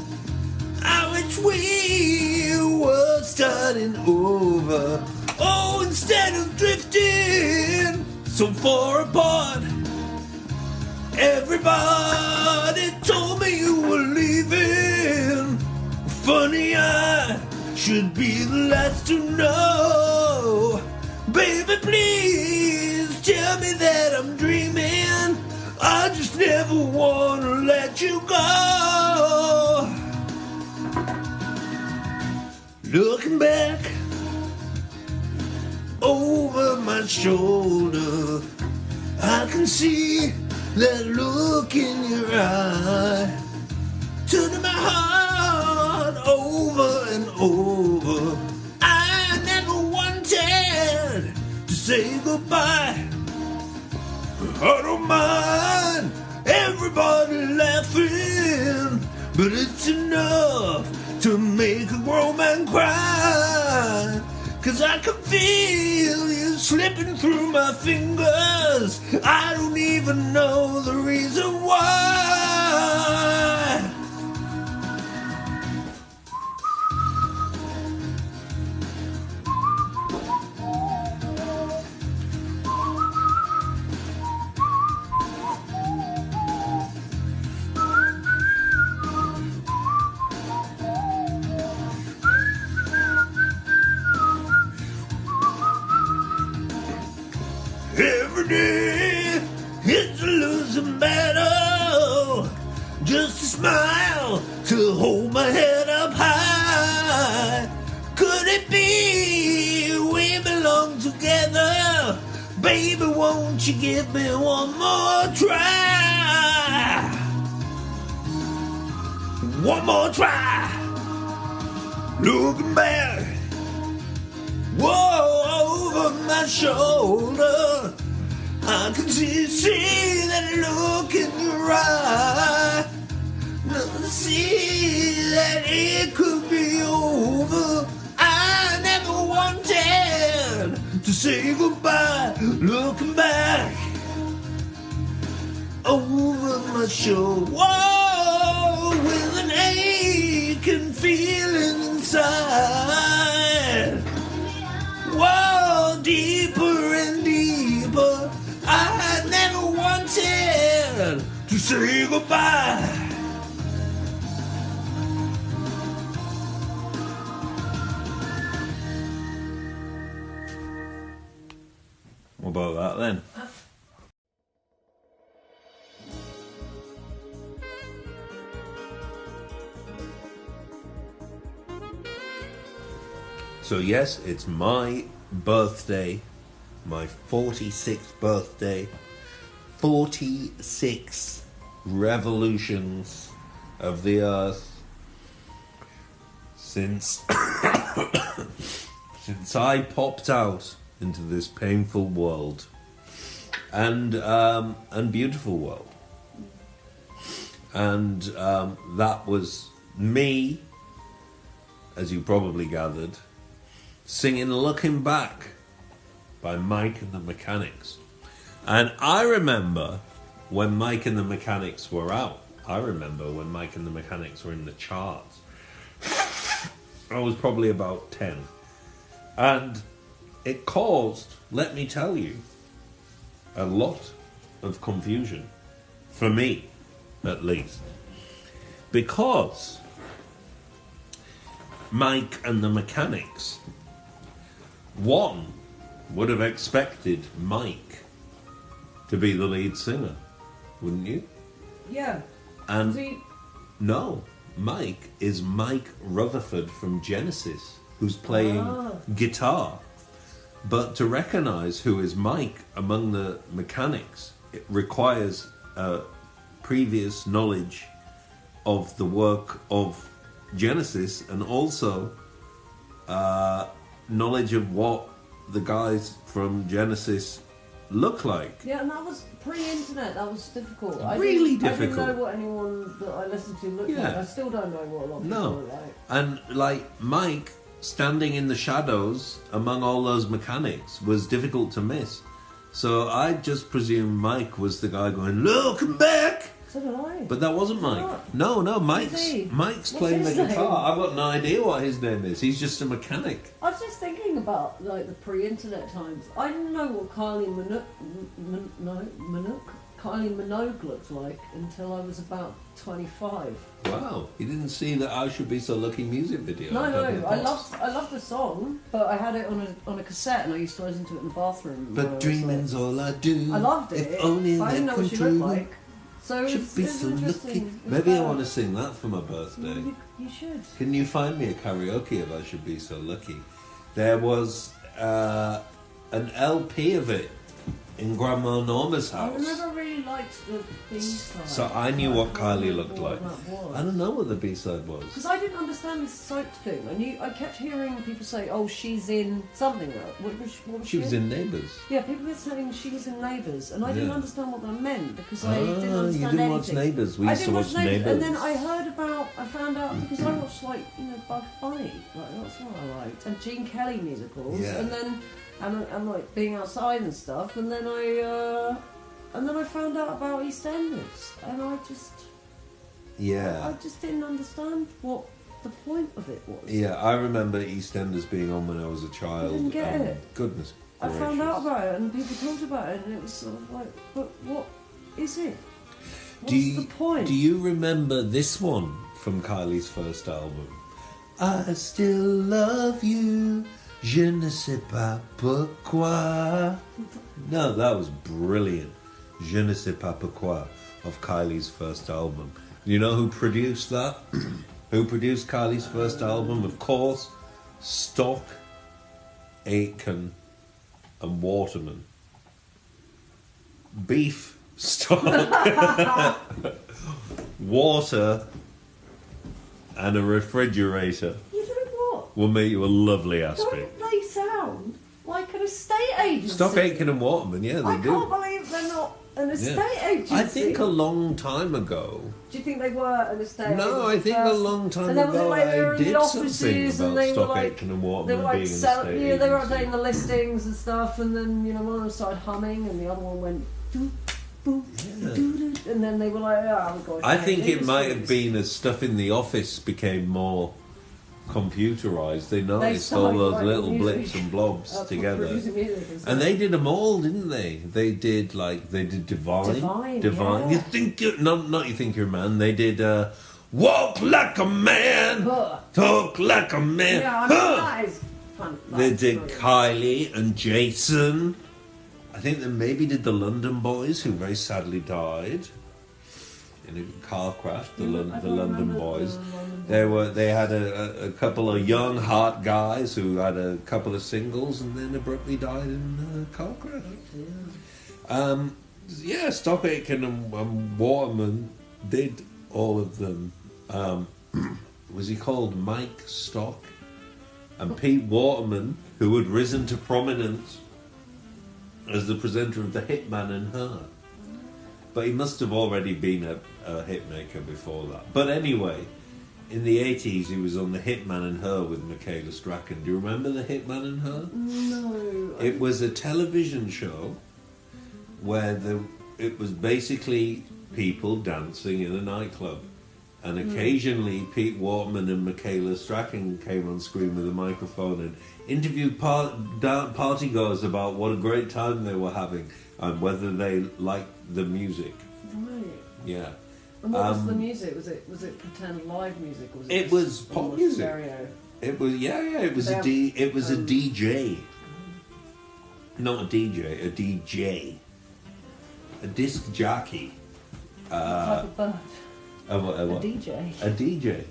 I wish we were starting over. Oh, instead of drifting so far apart. Everybody told me you were leaving. Funny, I should be the last to know. Baby, please tell me that I'm dreaming. I just never want to let you go. Looking back over my shoulder, I can see that look in your eye, turning my heart over and over. I never wanted to say goodbye. I don't mind everybody laughing, but it's enough to make a grown man cry. 'Cause I can feel you slipping through my fingers. I don't even know the reason why. Every day it's a losing battle. Just a smile to hold my head up high. Could it be we belong together? Baby, won't you give me one more try? One more try. Looking back, whoa, over my shoulder, I can see that look in your eye. See that it could be over. I never wanted to say goodbye. Looking back over my shoulder, whoa, with an aching feeling inside. Whoa, deeper and deeper. I never wanted to say goodbye. What about that then? So yes, it's my birthday, my 46th birthday, 46 revolutions of the earth since since I popped out into this painful world and beautiful world. And that was me, as you probably gathered, singing Looking Back by Mike and the Mechanics. And I remember when Mike and the Mechanics were out. I remember when Mike and the Mechanics were in the charts. I was probably about 10. And it caused, let me tell you, a lot of confusion for me, at least. Because Mike and the Mechanics, one would have expected Mike to be the lead singer, wouldn't you? Yeah. And Was he... no, Mike is Mike Rutherford from Genesis, who's playing guitar. But to recognise who is Mike among the Mechanics, it requires previous knowledge of the work of Genesis, and also knowledge of what the guys from Genesis look like. Yeah, and that was pre-internet. That was difficult. Really difficult. difficult. I didn't know what anyone that I listened to looked like. I still don't know what a lot of people look like. And like Mike standing in the shadows among all those Mechanics was difficult to miss. So I just presumed Mike was the guy going, "Look, I'm back!" So did I. But that wasn't Mike. No, Mike's playing the guitar. I've got no idea what his name is. He's just a mechanic. I was just thinking about like the pre-internet times. I didn't know what Kylie Minogue looked like until I was about 25. Wow, you didn't see that I Should Be So Lucky music video? No, I loved the song, but I had it on a cassette and I used to listen to it in the bathroom. But dreaming's all I do. I loved it. If only I didn't know what she looked like. So Should be so lucky. It Maybe I want to sing that for my birthday. You should. Can you find me a karaoke of I Should Be So Lucky? There was an LP of it in Grandma Norma's house. I never really liked the B-side. So I knew what Kylie looked like. I don't know what the B-side was. Because I didn't understand this soap thing. I kept hearing people say, "Oh, she's in something." What was She was in Neighbours. Yeah, people were saying she was in Neighbours, and I didn't understand what that meant because I didn't understand you didn't anything. watch Neighbours. We used to watch Neighbours. And then I found out because I watched Bugs Bunny, that's what I liked, and Gene Kelly musicals, and then. And like being outside and stuff, and then I found out about EastEnders, and I just didn't understand what the point of it was. Yeah, I remember EastEnders being on when I was a child. I didn't get it. Goodness gracious. I found out about it, and people talked about it, and it was sort of like, but what is it? What's the point? Do you remember this one from Kylie's first album? I still love you. Je ne sais pas pourquoi. No, that was brilliant. Je ne sais pas pourquoi of Kylie's first album. You know who produced that? Who produced Kylie's first album? Of course, Stock, Aitken, and Waterman. Beef, Stock, water, and a refrigerator. Will make you a lovely aspect. Don't they sound like an estate agency? Stock Aitken and Waterman, yeah, they do. I can't believe they're not an estate agency. I think a long time ago. Do you think they were an estate agency? No, I think a long time ago I did something about Stock Aitken and Waterman being an estate agency. Yeah, they were updating the listings and stuff, and then one of them started humming, and the other one went. And then they were like, "Oh, we've got." I think it might have been as stuff in the office became more computerized. They noticed all those little blips and blobs together, and they did them all, didn't they? They did Divine. Yeah. You think not you think you're a man. They did Walk Like a Man, Talk Like a Man. Yeah, I mean, that is fun. They did Kylie and Jason. I think they maybe did the London Boys, who very sadly died in a car crash. The London Boys. They had a couple of young hot guys who had a couple of singles and then abruptly died in a car crash. Stock Aitken and Waterman did all of them. Was he called Mike Stock? And Pete Waterman, who had risen to prominence as the presenter of The Hitman and Her. But he must have already been a hit maker before that. But anyway, in the 80s he was on The Hitman and Her with Michaela Strachan. Do you remember The Hitman and Her? No. It was a television show where it was basically people dancing in a nightclub. And occasionally Pete Waterman and Michaela Strachan came on screen with a microphone and interviewed partygoers about what a great time they were having and whether they liked the music. Right. Yeah. And what was the music? Was it pretend live music? Or was It just was on pop the music. stereo? It was It was a DJ. Not a DJ, a DJ. A disc jockey. What type of bird? A DJ. A DJ.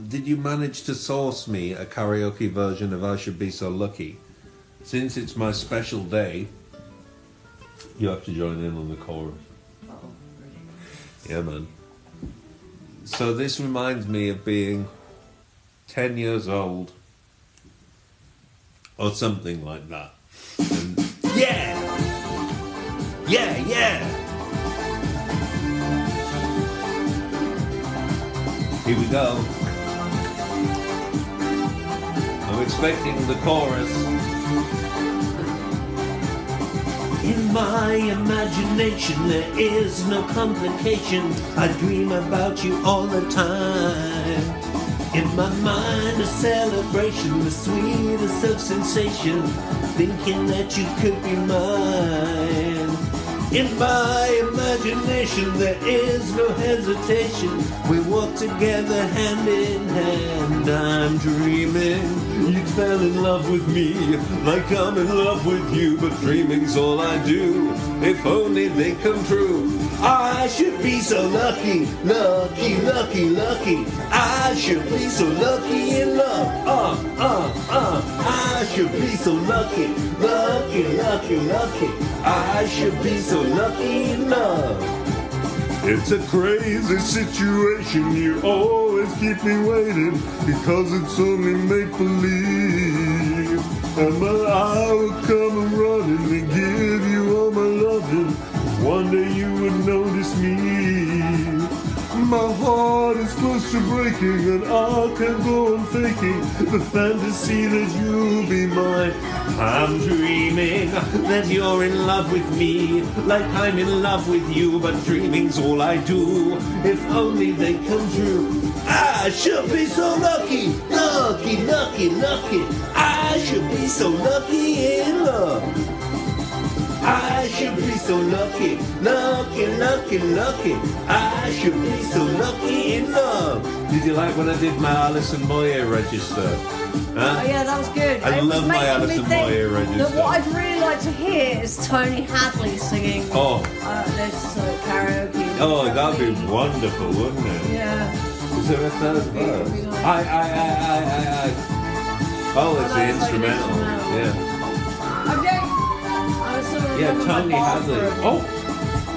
Did you manage to source me a karaoke version of I Should Be So Lucky? Since it's my special day, you have to join in on the chorus. Oh, really? Yeah, man. So this reminds me of being 10 years old or something like that. And yeah! Here we go. I'm expecting the chorus. In my imagination there is no complication. I dream about you all the time. In my mind a celebration, the sweetest of sensation, thinking that you could be mine. In my imagination there is no hesitation. We walk together hand in hand. I'm dreaming you fell in love with me like I'm in love with you, but dreaming's all I do. If only they come true. I should be so lucky, lucky, lucky, lucky. I should be so lucky in love. I should be so lucky, lucky, lucky, lucky. I should be so lucky in love. It's a crazy situation, you always keep me waiting, because it's only make-believe. And I will come and running and give you all my loving. One day you would notice me. My heart is close to breaking, and I can't go on faking the fantasy that you'll be mine. I'm dreaming that you're in love with me, like I'm in love with you, but dreaming's all I do. If only they come true. I should be so lucky, lucky, lucky, lucky. I should be so lucky in love. I should be so lucky, lucky, lucky, lucky. I should be so lucky in love. Did you like when I did my Alison Moyer register? Huh? Oh yeah, that was good. I love my Alison Moyer register. That what I'd really like to hear is Tony Hadley singing this karaoke. Oh, that'd be wonderful, wouldn't it? Yeah. Is there a third verse? I. Oh, it's the instrumental. Yeah. Okay. Yeah, Tony Hadley. Oh!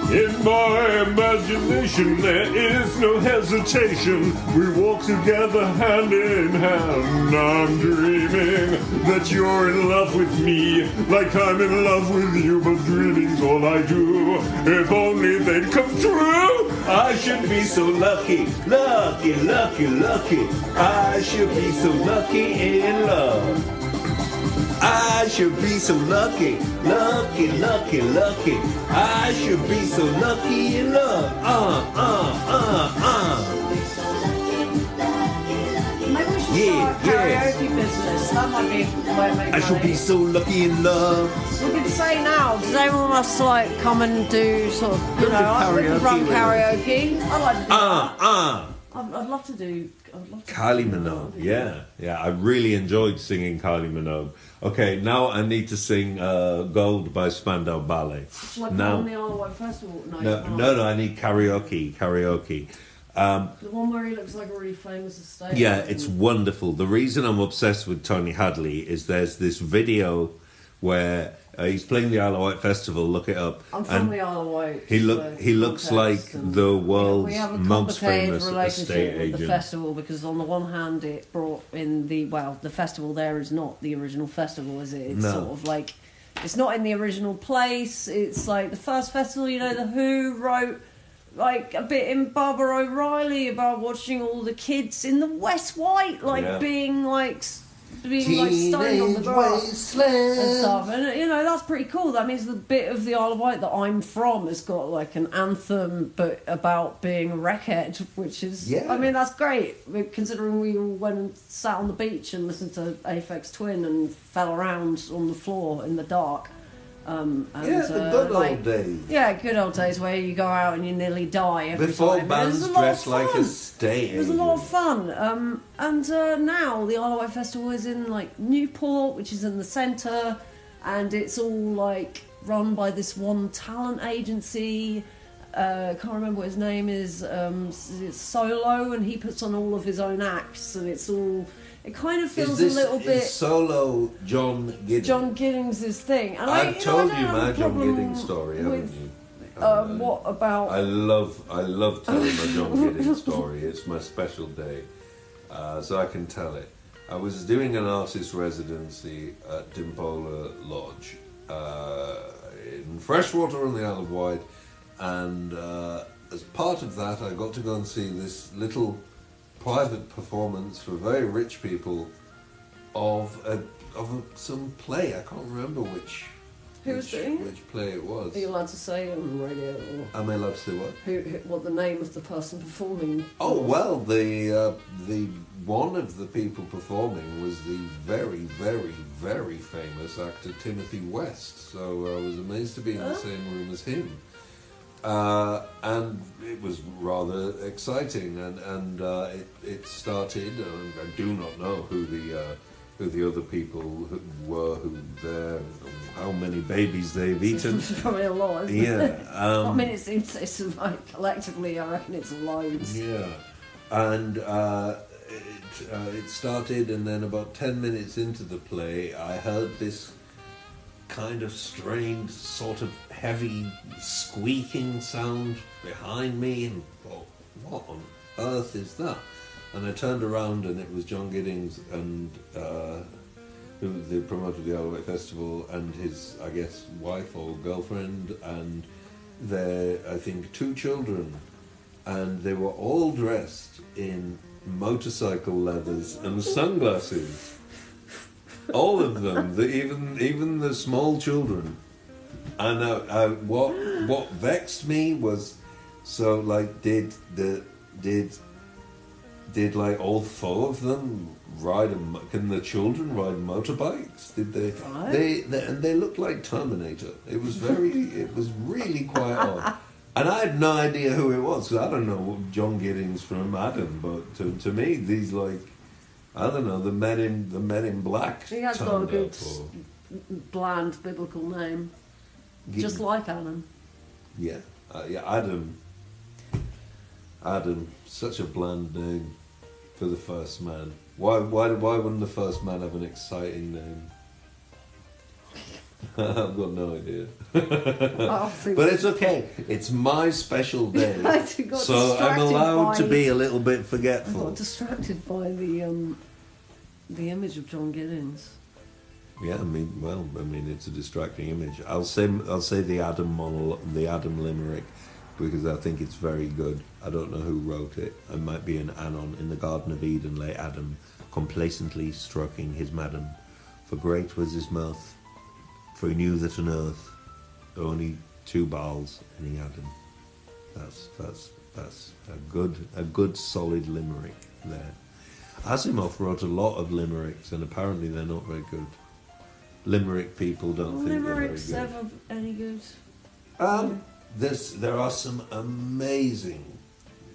In my imagination there is no hesitation. We walk together hand in hand. I'm dreaming that you're in love with me, like I'm in love with you, but dreaming's all I do. If only they'd come true. I should be so lucky, lucky, lucky, lucky. I should be so lucky in love. I should be so lucky, lucky, lucky, lucky. I should be so lucky in love. Maybe we should start a karaoke business. That might be where maybe I should be so lucky in love. We could say now, does anyone want us to like come and do sort of, you know, we could run karaoke. I'd like to do that. I'd love to do. Kylie Minogue, yeah. I really enjoyed singing Kylie Minogue. Okay, now I need to sing Gold by Spandau Ballet. Like on the Isle of Wight Festival? No, I need karaoke. The one where he looks like a really famous estate. Yeah, it's wonderful. The reason I'm obsessed with Tony Hadley is there's this video where he's playing the Isle of Wight Festival. Look it up. I'm from the Isle of Wight. He looks like the world's most famous estate agent. With the festival, because on the one hand it brought in the festival there is not the original festival, is it? It's sort of like, it's not in the original place. It's like the first festival, you know, the Who wrote like a bit in Barbara O'Reilly about watching all the kids in the West White being like stoned on the grass and stuff, and you know, that's pretty cool. That means the bit of the Isle of Wight that I'm from has got like an anthem but about being a wreckhead, which is I mean, that's great considering we all went and sat on the beach and listened to Aphex Twin and fell around on the floor in the dark. The good old days. Yeah, good old days where you go out and you nearly die every Before time. bands dressed like a state It was a lot of fun. Now the Isle of Wight Festival is in like Newport, which is in the centre, and it's all like run by this one talent agency. Can't remember what his name is. It's Solo, and he puts on all of his own acts, and it's all. It kind of feels a little bit. Solo John Giddings. John Giddings' thing. And I've told you my John Giddings story, haven't you? What about? I love telling my John Giddings story. It's my special day, so I can tell it. I was doing an artist residency at Dimpola Lodge in Freshwater on the Isle of Wight, and as part of that, I got to go and see this little private performance for very rich people of some play. I can't remember which play it was. Are you allowed to say on the radio? Or am I allowed to say what? What the name of the person performing? Oh well, the one of the people performing was the very, very, very famous actor Timothy West. So I was amazed to be in the same room as him. And it was rather exciting, and it started. I do not know who the other people were, how many babies they've eaten. Probably a lot. Isn't Yeah. it? I mean, it's like collectively, I reckon it's loads. Yeah, and it started, and then about 10 minutes into the play, I heard this kind of strained, sort of heavy squeaking sound behind me, and thought, what on earth is that? And I turned around, and it was John Giddings, and who the promoter of the Isle of Wight Festival, and his, I guess, wife or girlfriend, and their, I think, 2 children, and they were all dressed in motorcycle leathers and sunglasses. All of them, even the small children. And what vexed me was, so like did like all 4 of them ride? Can the children ride motorbikes? Did they? And they looked like Terminator. It was really quite odd. And I had no idea who it was, because I don't know John Giddings from Adam, but to me these like, I don't know, the Men in Black. He has got a good bland biblical name, just like Adam. Yeah, Adam. Adam, such a bland name for the first man. Why wouldn't the first man have an exciting name? I've got no idea. But it's okay. It's my special day, so I'm allowed to be a little bit forgetful. I got distracted by the image of John Giddings. Yeah, I mean, it's a distracting image. I'll say the Adam limerick, because I think it's very good. I don't know who wrote it. It might be an anon. In the Garden of Eden lay Adam, complacently stroking his madam, for great was his mirth, for he knew that on earth there were only 2 Baals, and he had him. That's a good solid limerick there. Asimov wrote a lot of limericks, and apparently they're not very good. Limerick people don't think they're very good. Limericks ever any good? There are some amazing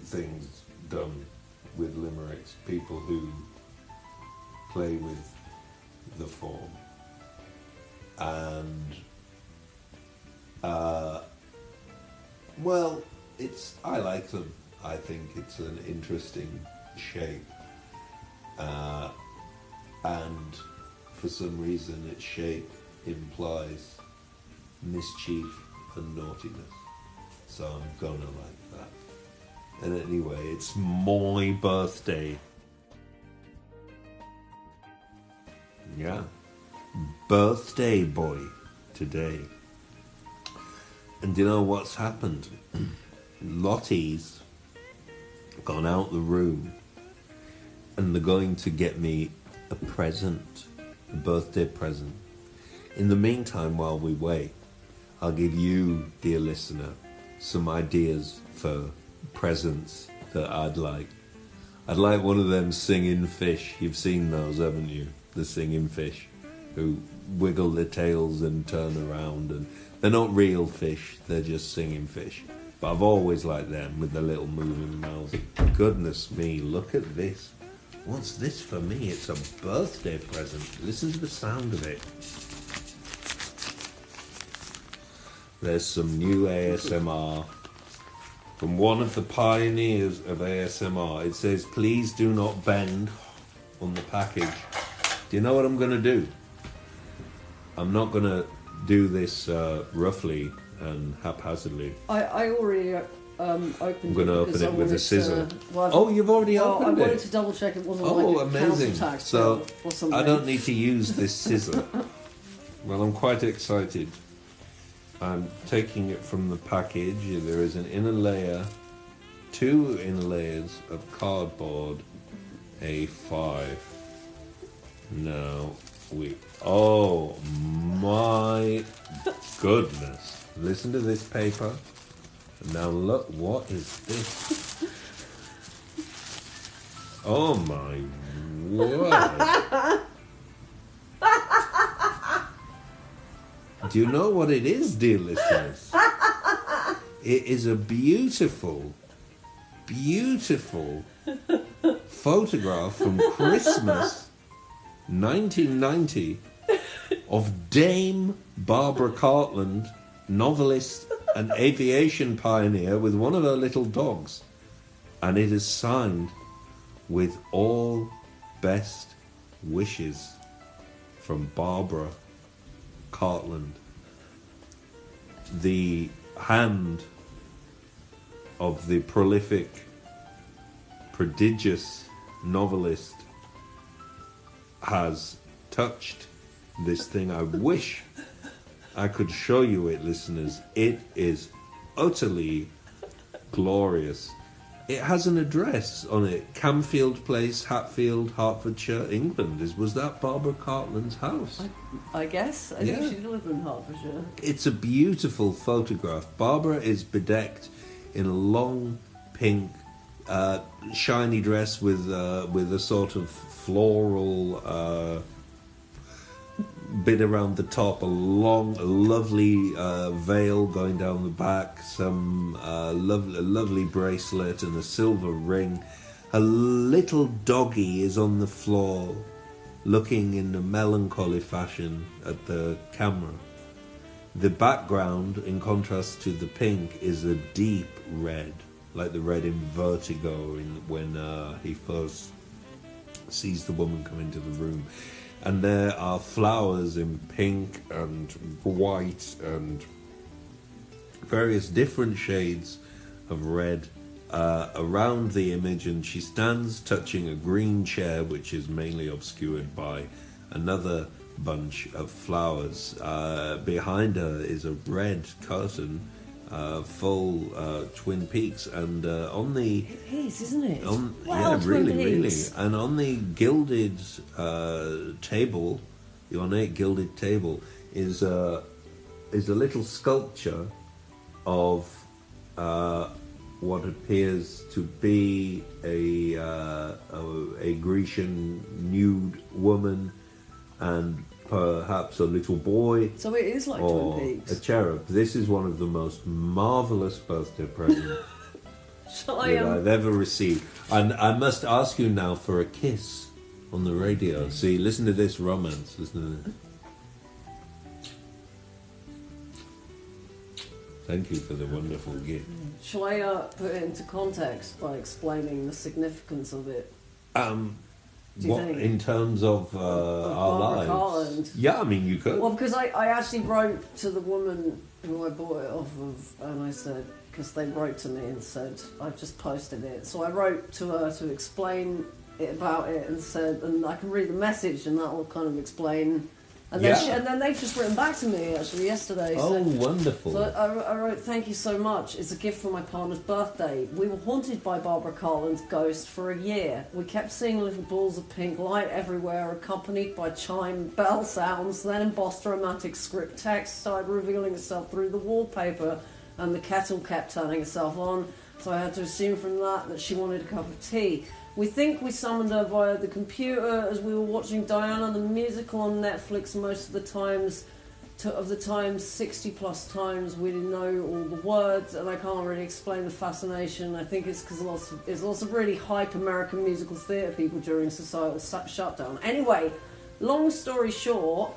things done with limericks. People who play with the form, and I like them. I think it's an interesting shape, and for some reason its shape implies mischief and naughtiness, so I'm gonna like that. And anyway, it's my birthday. Yeah, birthday boy today. And do you know what's happened? Lottie's gone out the room, and they're going to get me a present, a birthday present. In the meantime, while we wait, I'll give you, dear listener, some ideas for presents that I'd like. I'd like one of them singing fish. You've seen those, haven't you? The singing fish. who wiggle their tails and turn around, and they're not real fish, they're just singing fish. But I've always liked them with their little moving mouths. Goodness me, look at this. What's this for me? It's a birthday present. Listen to the sound of it. There's some new ASMR from one of the pioneers of ASMR. It says, please do not bend on the package. Do you know what I'm going to do? I'm not going to do this roughly and haphazardly. I already opened it. I'm going to open it with a scissor. Well, you've already opened it? I wanted to double check it wasn't amazing. council tax so or something. I don't need to use this scissor. Well, I'm quite excited. I'm taking it from the package. There is an inner layer, 2 inner layers of cardboard A5. Now oh my goodness. Listen to this paper. Now look, what is this? Oh my word. Do you know what it is, dear listeners? It is a beautiful, beautiful photograph from Christmas 1990 of Dame Barbara Cartland, novelist and aviation pioneer, with one of her little dogs. And it is signed with all best wishes from Barbara Cartland. The hand of the prolific, prodigious novelist has touched this thing. I wish I could show you it, listeners. It is utterly glorious. It has an address on it. Camfield Place, Hatfield, Hertfordshire, England. Was that Barbara Cartland's house? I guess. I think she lived in Hertfordshire. It's a beautiful photograph. Barbara is bedecked in a long pink shiny dress with a sort of floral bit around the top, a lovely veil going down the back, some lovely bracelet and a silver ring. A little doggy is on the floor, looking in a melancholy fashion at the camera. The background, in contrast to the pink, is a deep red, like the red in Vertigo when he first sees the woman come into the room. And there are flowers in pink and white and various different shades of red around the image, and she stands touching a green chair which is mainly obscured by another bunch of flowers. Behind her is a red curtain, full Twin Peaks, and on the... It is, isn't it? Yeah, really. And on the gilded table, the ornate gilded table, is a little sculpture of what appears to be a Grecian nude woman and perhaps a little boy. So it is like or Twin Peaks. a cherub. This is one of the most marvellous birthday presents that I've ever received. And I must ask you now for a kiss on the radio. See, listen to this romance. Listen to this. Thank you for the wonderful gift. Shall I put it into context by explaining the significance of it? What, in terms of our lives? Cartland. Yeah, I mean, you could. Well, because I actually wrote to the woman who I bought it off of, and I said, because they wrote to me and said, I've just posted it. So I wrote to her to explain about it and said, and I can read the message and that will kind of explain. And then they've just written back to me actually yesterday. Oh, wonderful. So I wrote, thank you so much. It's a gift for my partner's birthday. We were haunted by Barbara Cartland's ghost for a year. We kept seeing little balls of pink light everywhere, accompanied by chime bell sounds. Then embossed romantic script text started revealing itself through the wallpaper, and the kettle kept turning itself on. So I had to assume from that she wanted a cup of tea. We think we summoned her via the computer as we were watching Diana the musical on Netflix most of the times. Of the times, 60 plus times, we didn't know all the words, and I can't really explain the fascination. I think it's because there's lots of really hype American musical theatre people during societal shutdown. Anyway, long story short,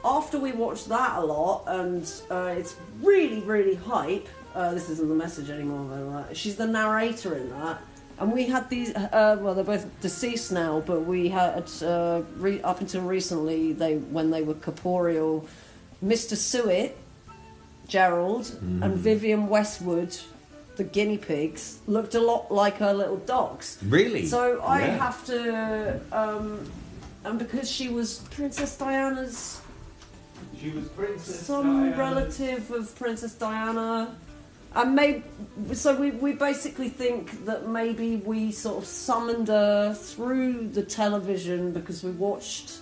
after we watched that a lot, and it's really, really hype, this isn't the message anymore, though, she's the narrator in that, and we had these, well, they're both deceased now, but we had, up until recently, when they were corporeal, Mr. Suet, Gerald, and Vivian Westwood, the guinea pigs, looked a lot like her little dogs. Really? So I have to, and because she was Princess Diana's, relative of Princess Diana, and so we basically think that maybe we sort of summoned her through the television because we watched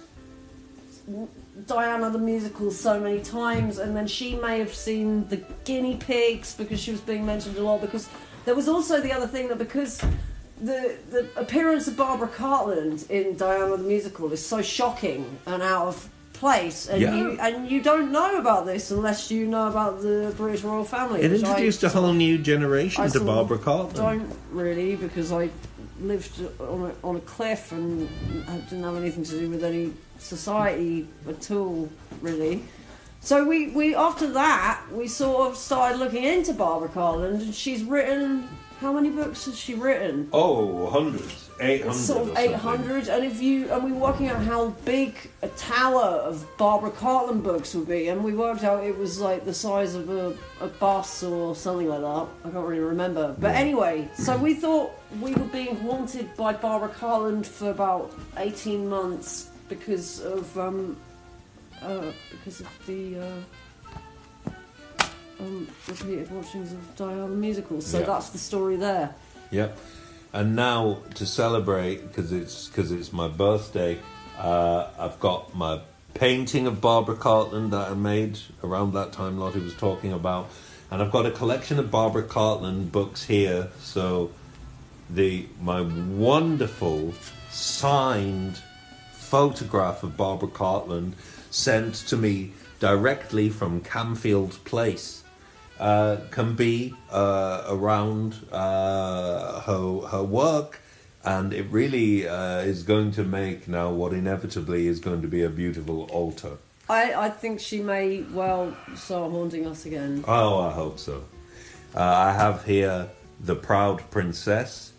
Diana the musical so many times, and then she may have seen the guinea pigs because she was being mentioned a lot, because there was also the other thing that because the appearance of Barbara Cartland in Diana the musical is so shocking and out of place, and you don't know about this unless you know about the British royal family. It introduced a whole new generation to Barbara Cartland. Don't really, because I lived on a cliff and I didn't have anything to do with any society at all, really. So we after that we sort of started looking into Barbara Cartland, and she's written, how many books has she written? Oh, hundreds, 800. Sort of 800, and we were working out how big a tower of Barbara Cartland books would be, and we worked out it was like the size of a bus or something like that. I can't really remember, but anyway, so we thought we were being haunted by Barbara Cartland for about 18 months because of the repeated watchings of Diana the musical. So that's the story there. Yep. And now to celebrate, because it's my birthday, I've got my painting of Barbara Cartland that I made around that time Lottie was talking about, and I've got a collection of Barbara Cartland books here. So my wonderful signed photograph of Barbara Cartland sent to me directly from Camfield Place can be around her work, and it really is going to make now what inevitably is going to be a beautiful altar. I think she may well start haunting us again. Oh, I hope so. I have here The Proud Princess,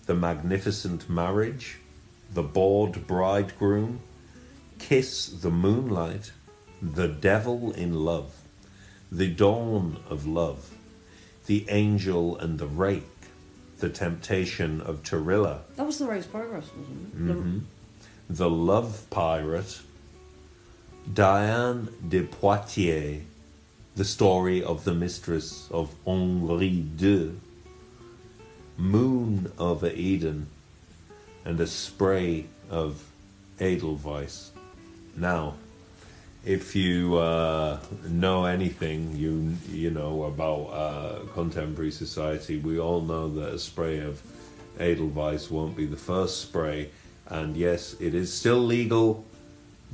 The Magnificent Marriage, The Bored Bridegroom, Kiss the Moonlight, The Devil in Love, The Dawn of Love, The Angel and the Rake, The Temptation of Turilla. That was the Race Progress, wasn't it? Mm-hmm. The Love Pirate, Diane de Poitiers, The Story of the Mistress of Henri II, Moon over Eden, and A Spray of Edelweiss. Now, if you know anything, you know about contemporary society, we all know that a spray of Edelweiss won't be the first spray, and yes, it is still legal,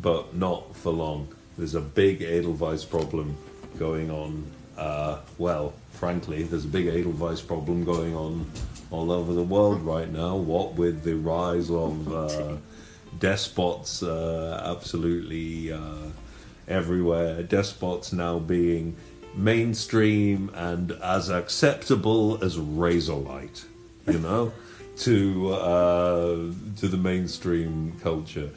but not for long. There's a big Edelweiss problem going on. Well, frankly, there's a big Edelweiss problem going on all over the world right now. What with the rise of despots absolutely everywhere, despots now being mainstream and as acceptable as Razorlight, you know, to the mainstream culture.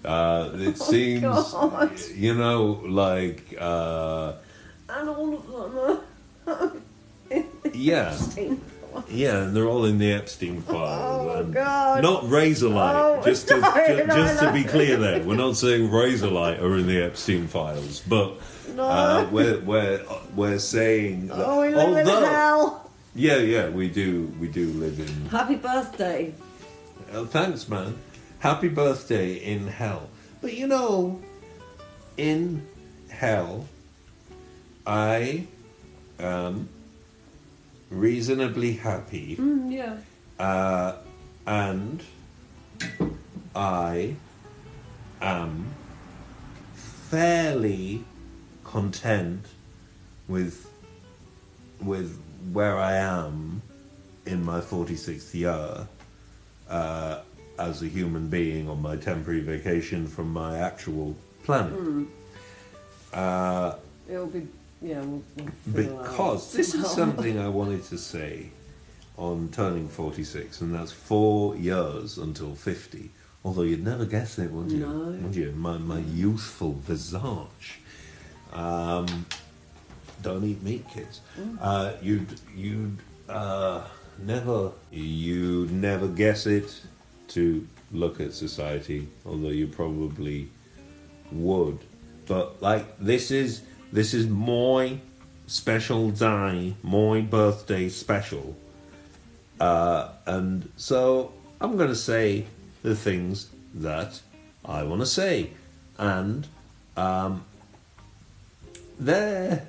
It seems, God. you know, like And all of them are yeah, yeah, and they're all in the Epstein file. Oh, and God. not Razorlight. Oh, just no, to be clear, there, we're not saying Razorlight are in the Epstein files, but we're saying that, Oh, we live in hell. Yeah, we do live in. Happy birthday. Thanks, man. Happy birthday in hell. But you know, in hell, I am reasonably happy. Yeah. And I am fairly content with where I am in my 46th year as a human being on my temporary vacation from my actual planet. It'll be, yeah. We'll Because this is something I wanted to say on turning 46, and that's 4 years until 50. Although you'd never guess it, would you? No. Would you? My youthful visage. Don't eat meat, kids. You'd never guess it to look at society, although you probably would. But like this is my special day, my birthday special, and so I'm going to say the things that I want to say, and there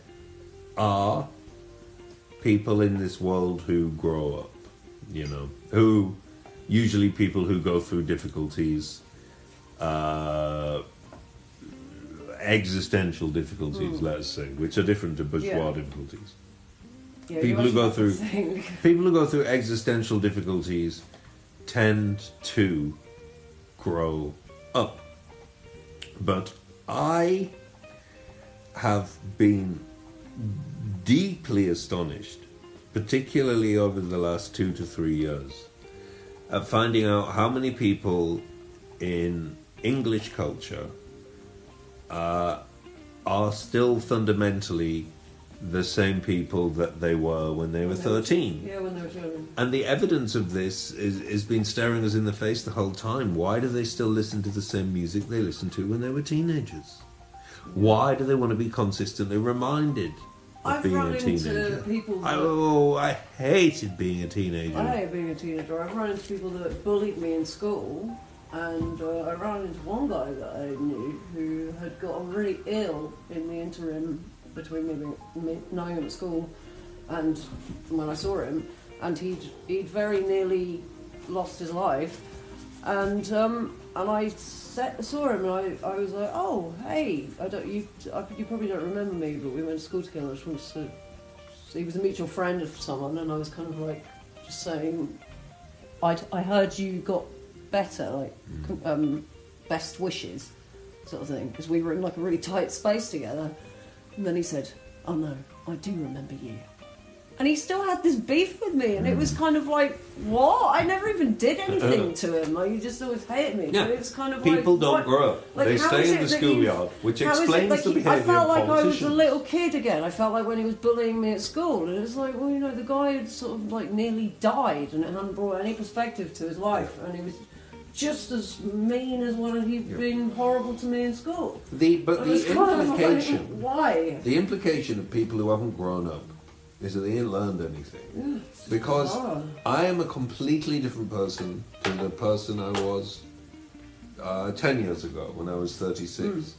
are people in this world who grow up, who usually people who go through difficulties, existential difficulties, let's say, which are different to bourgeois difficulties. Yeah, people who go through existential difficulties tend to grow up. But I have been deeply astonished, particularly over the last 2 to 3 years, at finding out how many people in English culture are still fundamentally the same people that they were when they were 13. Yeah, when they were children. And the evidence of this is been staring us in the face the whole time. Why do they still listen to the same music they listened to when they were teenagers? Why do they want to be consistently reminded of being a teenager? I hated being a teenager. I hated being a teenager. I've run into people that bullied me in school, and I ran into one guy that I knew who had gotten really ill in the interim between me knowing him at school and when I saw him, and he'd very nearly lost his life, and I saw him and I was like, oh hey, you probably don't remember me, but we went to school together. I just wanted to, he was a mutual friend of someone, and I was kind of like just saying, I heard you got better, like best wishes sort of thing, because we were in like a really tight space together. And then he said, oh no, I do remember you. And he still had this beef with me, and it was kind of like, what? I never even did anything to him. Like, he just always hated me. Yeah. And it was kind of people like, don't what? grow up. Like, they stay in the schoolyard, which explains the behaviour I felt of like politicians. I was a little kid again. I felt like when he was bullying me at school, and it was like, well, the guy had sort of like nearly died, and it hadn't brought any perspective to his life, and he was just as mean as when he'd been horrible to me in school. The implication, like, why? The implication of people who haven't grown up is that they ain't learned anything. Yeah, because bizarre. I am a completely different person to the person I was 10 years ago when I was 36,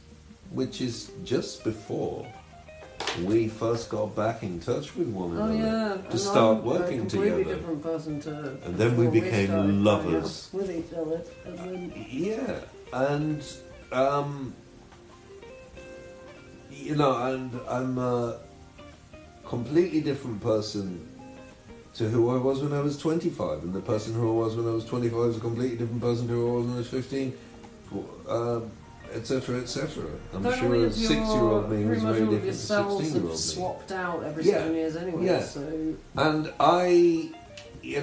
which is just before we first got back in touch with one another to start working together. Completely different person to. And then we became lovers with each other. And then, yeah, and and I'm a completely different person to who I was when I was 25, and the person who I was when I was 25 is a completely different person to who I was when I was 15, etc., etc. I'm sure a 6-year-old me was very different to a 16-year-old me. Swapped out every 7 years anyway. Yeah. So. And I,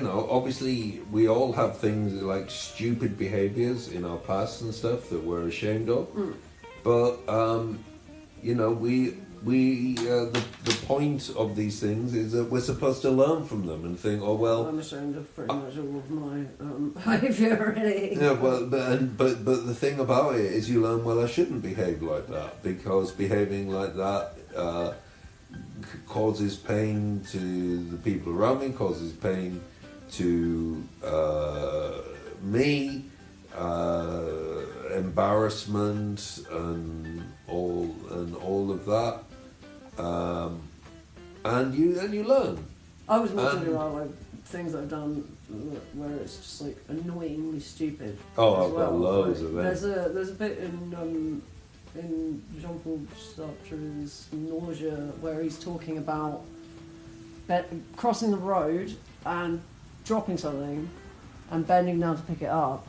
obviously we all have things like stupid behaviours in our past and stuff that we're ashamed of. But the point of these things is that we're supposed to learn from them and think, oh well. I'm ashamed of pretty much all of my behaviour, really. Yeah, well, but the thing about it is you learn, well, I shouldn't behave like that, because behaving like that causes pain to the people around me, causes pain to me, embarrassment and all of that. And you learn. I was more talking about like things I've done where it's just like annoyingly stupid. Oh, as I've well. got loads Like, of them. There's a bit in Jean-Paul Sartre's Nausea where he's talking about crossing the road and dropping something and bending down to pick it up,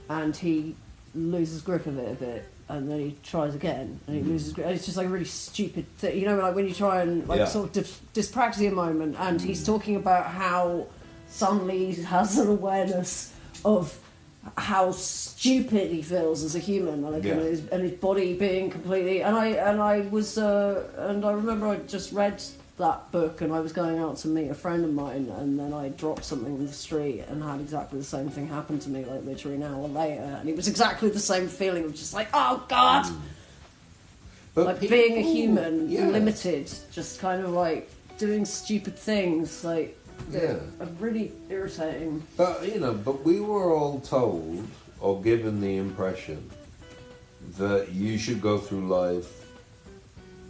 and he loses grip of it a bit, and then he tries again and he loses grip. It's just like a really stupid thing, you know, like when you try and like sort of dyspraxia moment, and he's talking about how suddenly he has an awareness of how stupid he feels as a human, like, and his body being completely. And I remember I just read that book, and I was going out to meet a friend of mine, and then I dropped something in the street and had exactly the same thing happen to me, like literally an hour later, and it was exactly the same feeling of just like, oh God, But like people, being a human, limited, just kind of like doing stupid things, like. Are really irritating. But we were all told or given the impression that you should go through life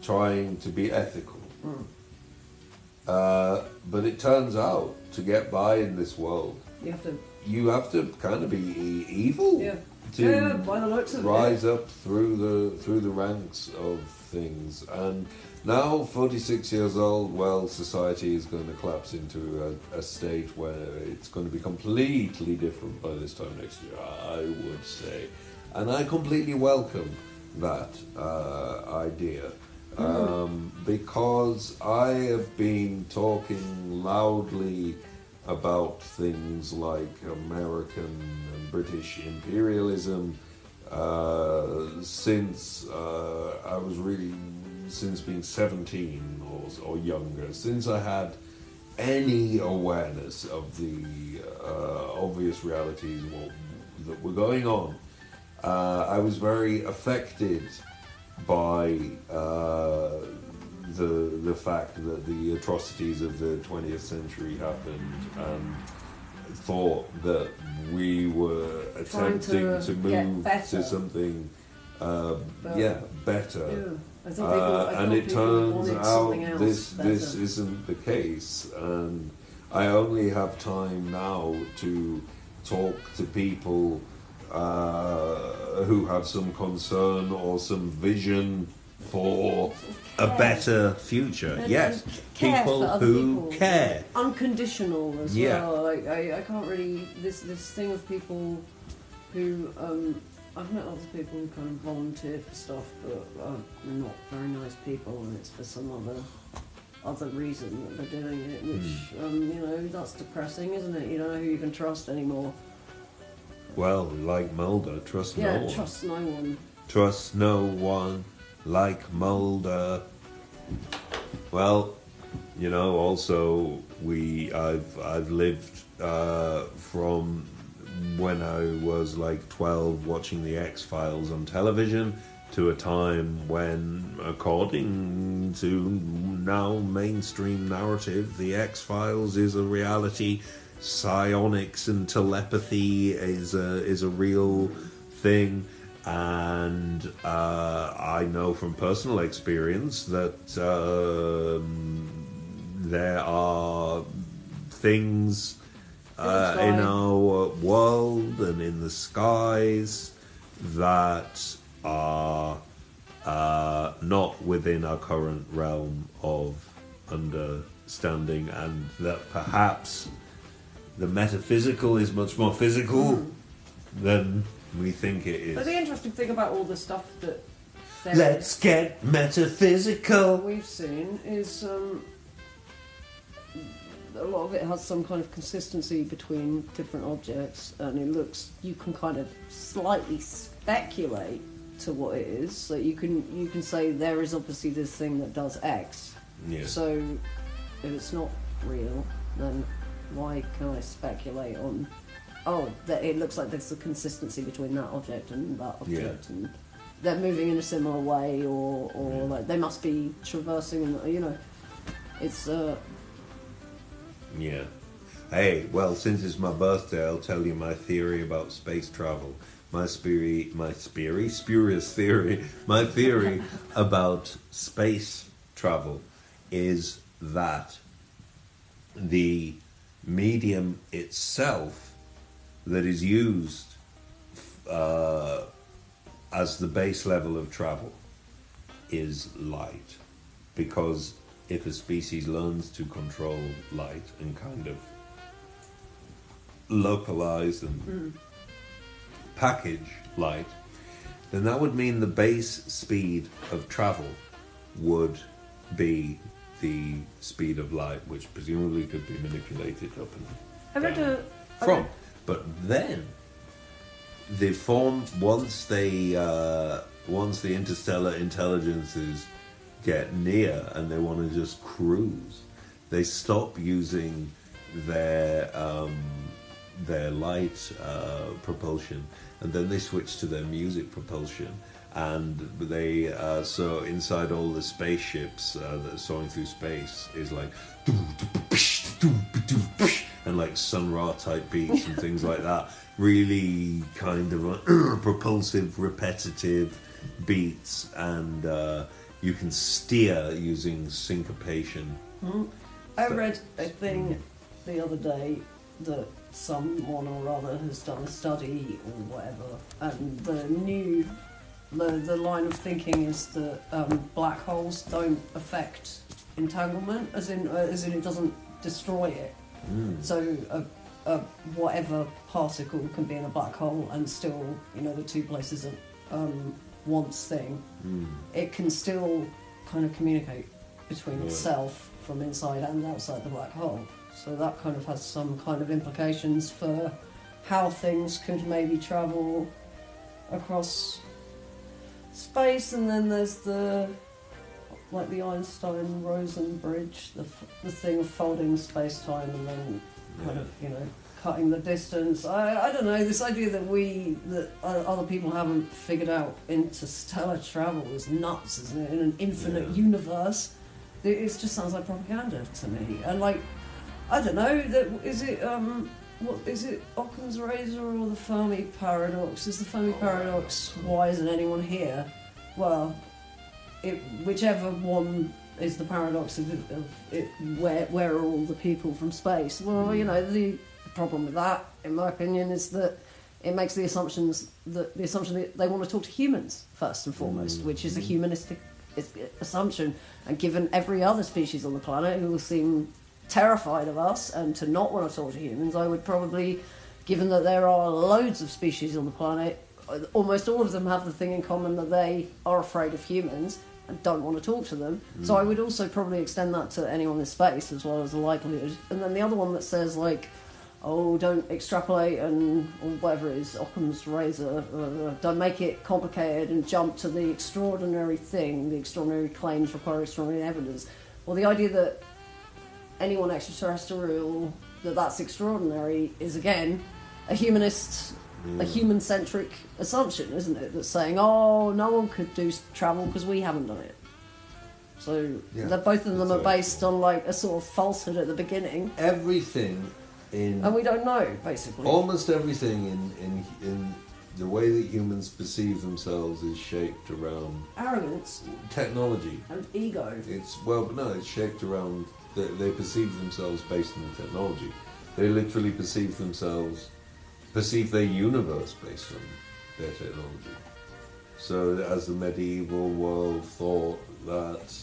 trying to be ethical. But it turns out to get by in this world, you have to kind of be evil to by the looks of rise up through the ranks of things. And now, 46 years old, well, society is going to collapse into a state where it's going to be completely different by this time next year, I would say. And I completely welcome that idea. Because I have been talking loudly about things like American and British imperialism since I was really... since being 17 or younger, since I had any awareness of the obvious realities that were going on, I was very affected by the fact that the atrocities of the 20th century happened, and thought that we were attempting to move to something better. And it turns out this isn't the case, and I only have time now to talk to people who have some concern or some vision for a better future. And people who care. Unconditional as well. Like, I can't really... This thing of people who... I've met lots of people who kind of volunteer for stuff, but are not very nice people, and it's for some other reason that they're doing it, which, that's depressing, isn't it? You don't know who you can trust anymore. Well, like Mulder, trust no one. Yeah, trust no one. Trust no one like Mulder. Well, also I've lived from when I was like 12 watching the X-Files on television to a time when, according to now mainstream narrative, the X-Files is a reality. Psionics and telepathy is a real thing, and I know from personal experience that there are things in our world and in the skies that are not within our current realm of understanding, and that perhaps the metaphysical is much more physical than we think it is. But the interesting thing about all the stuff that let's get metaphysical we've seen is a lot of it has some kind of consistency between different objects, and you can kind of slightly speculate to what it is. So you can say there is obviously this thing that does X. Yeah. So if it's not real, then why can I speculate on that it looks like there's a consistency between that object and that object, and they're moving in a similar way, or like they must be traversing, it's Yeah. Hey, well, since it's my birthday, I'll tell you my theory about space travel. My spurious theory. My theory about space travel is that the medium itself that is used as the base level of travel is light. Because if a species learns to control light and kind of localize and package light, then that would mean the base speed of travel would be the speed of light, which presumably could be manipulated up and down from. But then, once the interstellar intelligences get near and they want to just cruise, they stop using their light propulsion, and then they switch to their music propulsion. And they so inside all the spaceships that are soaring through space is like and like Sun Ra type beats and things like that. Really kind of propulsive, repetitive beats, and you can steer using syncopation. I read a thing the other day that someone or other has done a study or whatever, and the line of thinking is that black holes don't affect entanglement, as in it doesn't destroy it. So whatever particle can be in a black hole and still, the two places are once thing, it can still kind of communicate between itself from inside and outside the black hole. So that kind of has some kind of implications for how things could maybe travel across space. And then there's the Einstein-Rosen bridge, the thing of folding space-time and then kind of, cutting the distance. I don't know, this idea that other people haven't figured out interstellar travel is nuts, isn't it? In an infinite universe, it just sounds like propaganda to me. And I don't know, is it Occam's razor or the Fermi paradox? Is the Fermi paradox, why isn't anyone here? Well, whichever one is the paradox of it, where are all the people from space? Well, the problem with that, in my opinion, is that it makes the assumption that they want to talk to humans first and foremost, which is a humanistic assumption. And given every other species on the planet who will seem terrified of us and to not want to talk to humans, I would probably, given that there are loads of species on the planet, almost all of them have the thing in common that they are afraid of humans and don't want to talk to them. So I would also probably extend that to anyone in space as well as the likelihood. And then the other one that says don't extrapolate or whatever it is, Occam's razor, don't make it complicated and jump to the extraordinary thing, the extraordinary claims require extraordinary evidence. Well, the idea that anyone extraterrestrial, that's extraordinary, is again a humanist, a human-centric assumption, isn't it? That's saying, no one could do travel because we haven't done it. So both of them are based on a sort of falsehood at the beginning. Everything and we don't know, basically. Almost everything in the way that humans perceive themselves is shaped around arrogance, technology, and ego. It's shaped around. They perceive themselves based on the technology. They literally perceive their universe based on their technology. So as the medieval world thought that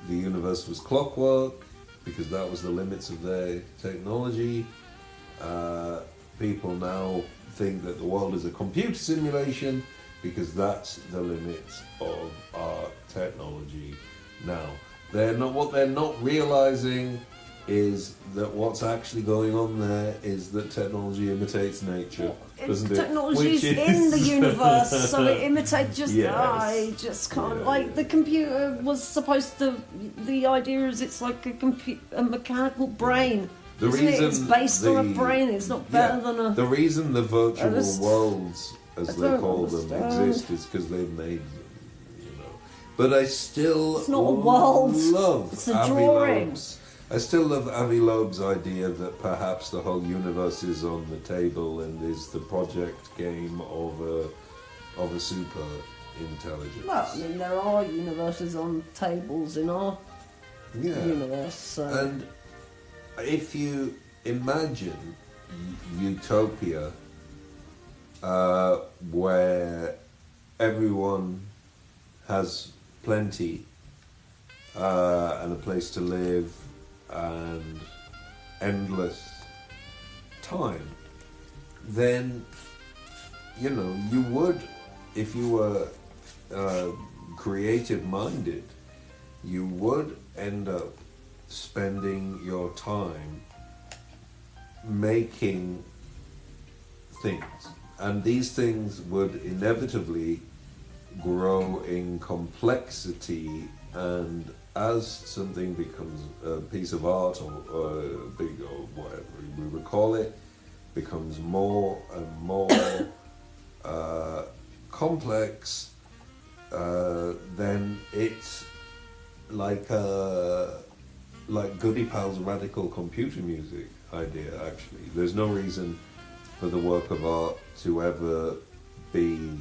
the universe was clockwork, because that was the limits of their technology, people now think that the world is a computer simulation because that's the limits of our technology now. What they're not realizing is that what's actually going on there is that technology imitates nature, doesn't it? Technology's in the universe, so it imitates I just can't. The computer was supposed to. The idea is it's like a mechanical brain. It's based on a brain. It's not better than a. The reason the virtual worlds, as they call them, exist is because they've made them. But I still it's not a world. Love it's a drawing. I still love Avi Loeb's idea that perhaps the whole universe is on the table and is the project game of a super intelligence. Well, I mean, there are universes on tables in our universe. So. And if you imagine utopia where everyone has plenty and a place to live and endless time, then, you know, you would, if you were creative-minded, you would end up spending your time making things. And these things would inevitably grow in complexity, and as something becomes a piece of art or big or whatever we would call it, becomes more and more complex, then it's like Goody Pal's radical computer music idea. Actually, there's no reason for the work of art to ever be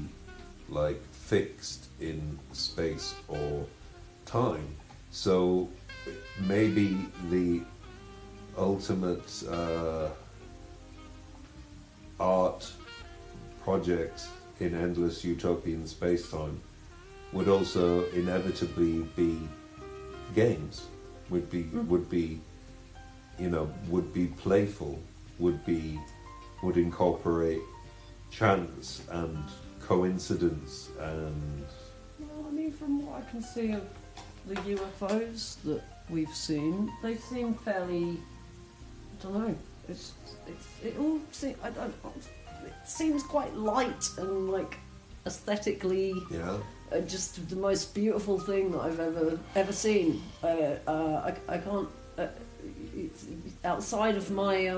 like fixed in space or time. So maybe the ultimate art project in endless utopian space-time would also inevitably be games, would be you know, would be playful, would incorporate chance and coincidence and... Well, I mean, from what I can see of the UFOs that we've seen, they seem fairly, I don't know, it all seems, it seems quite light and like aesthetically, yeah, just the most beautiful thing that I've ever seen. I can't, it's outside of my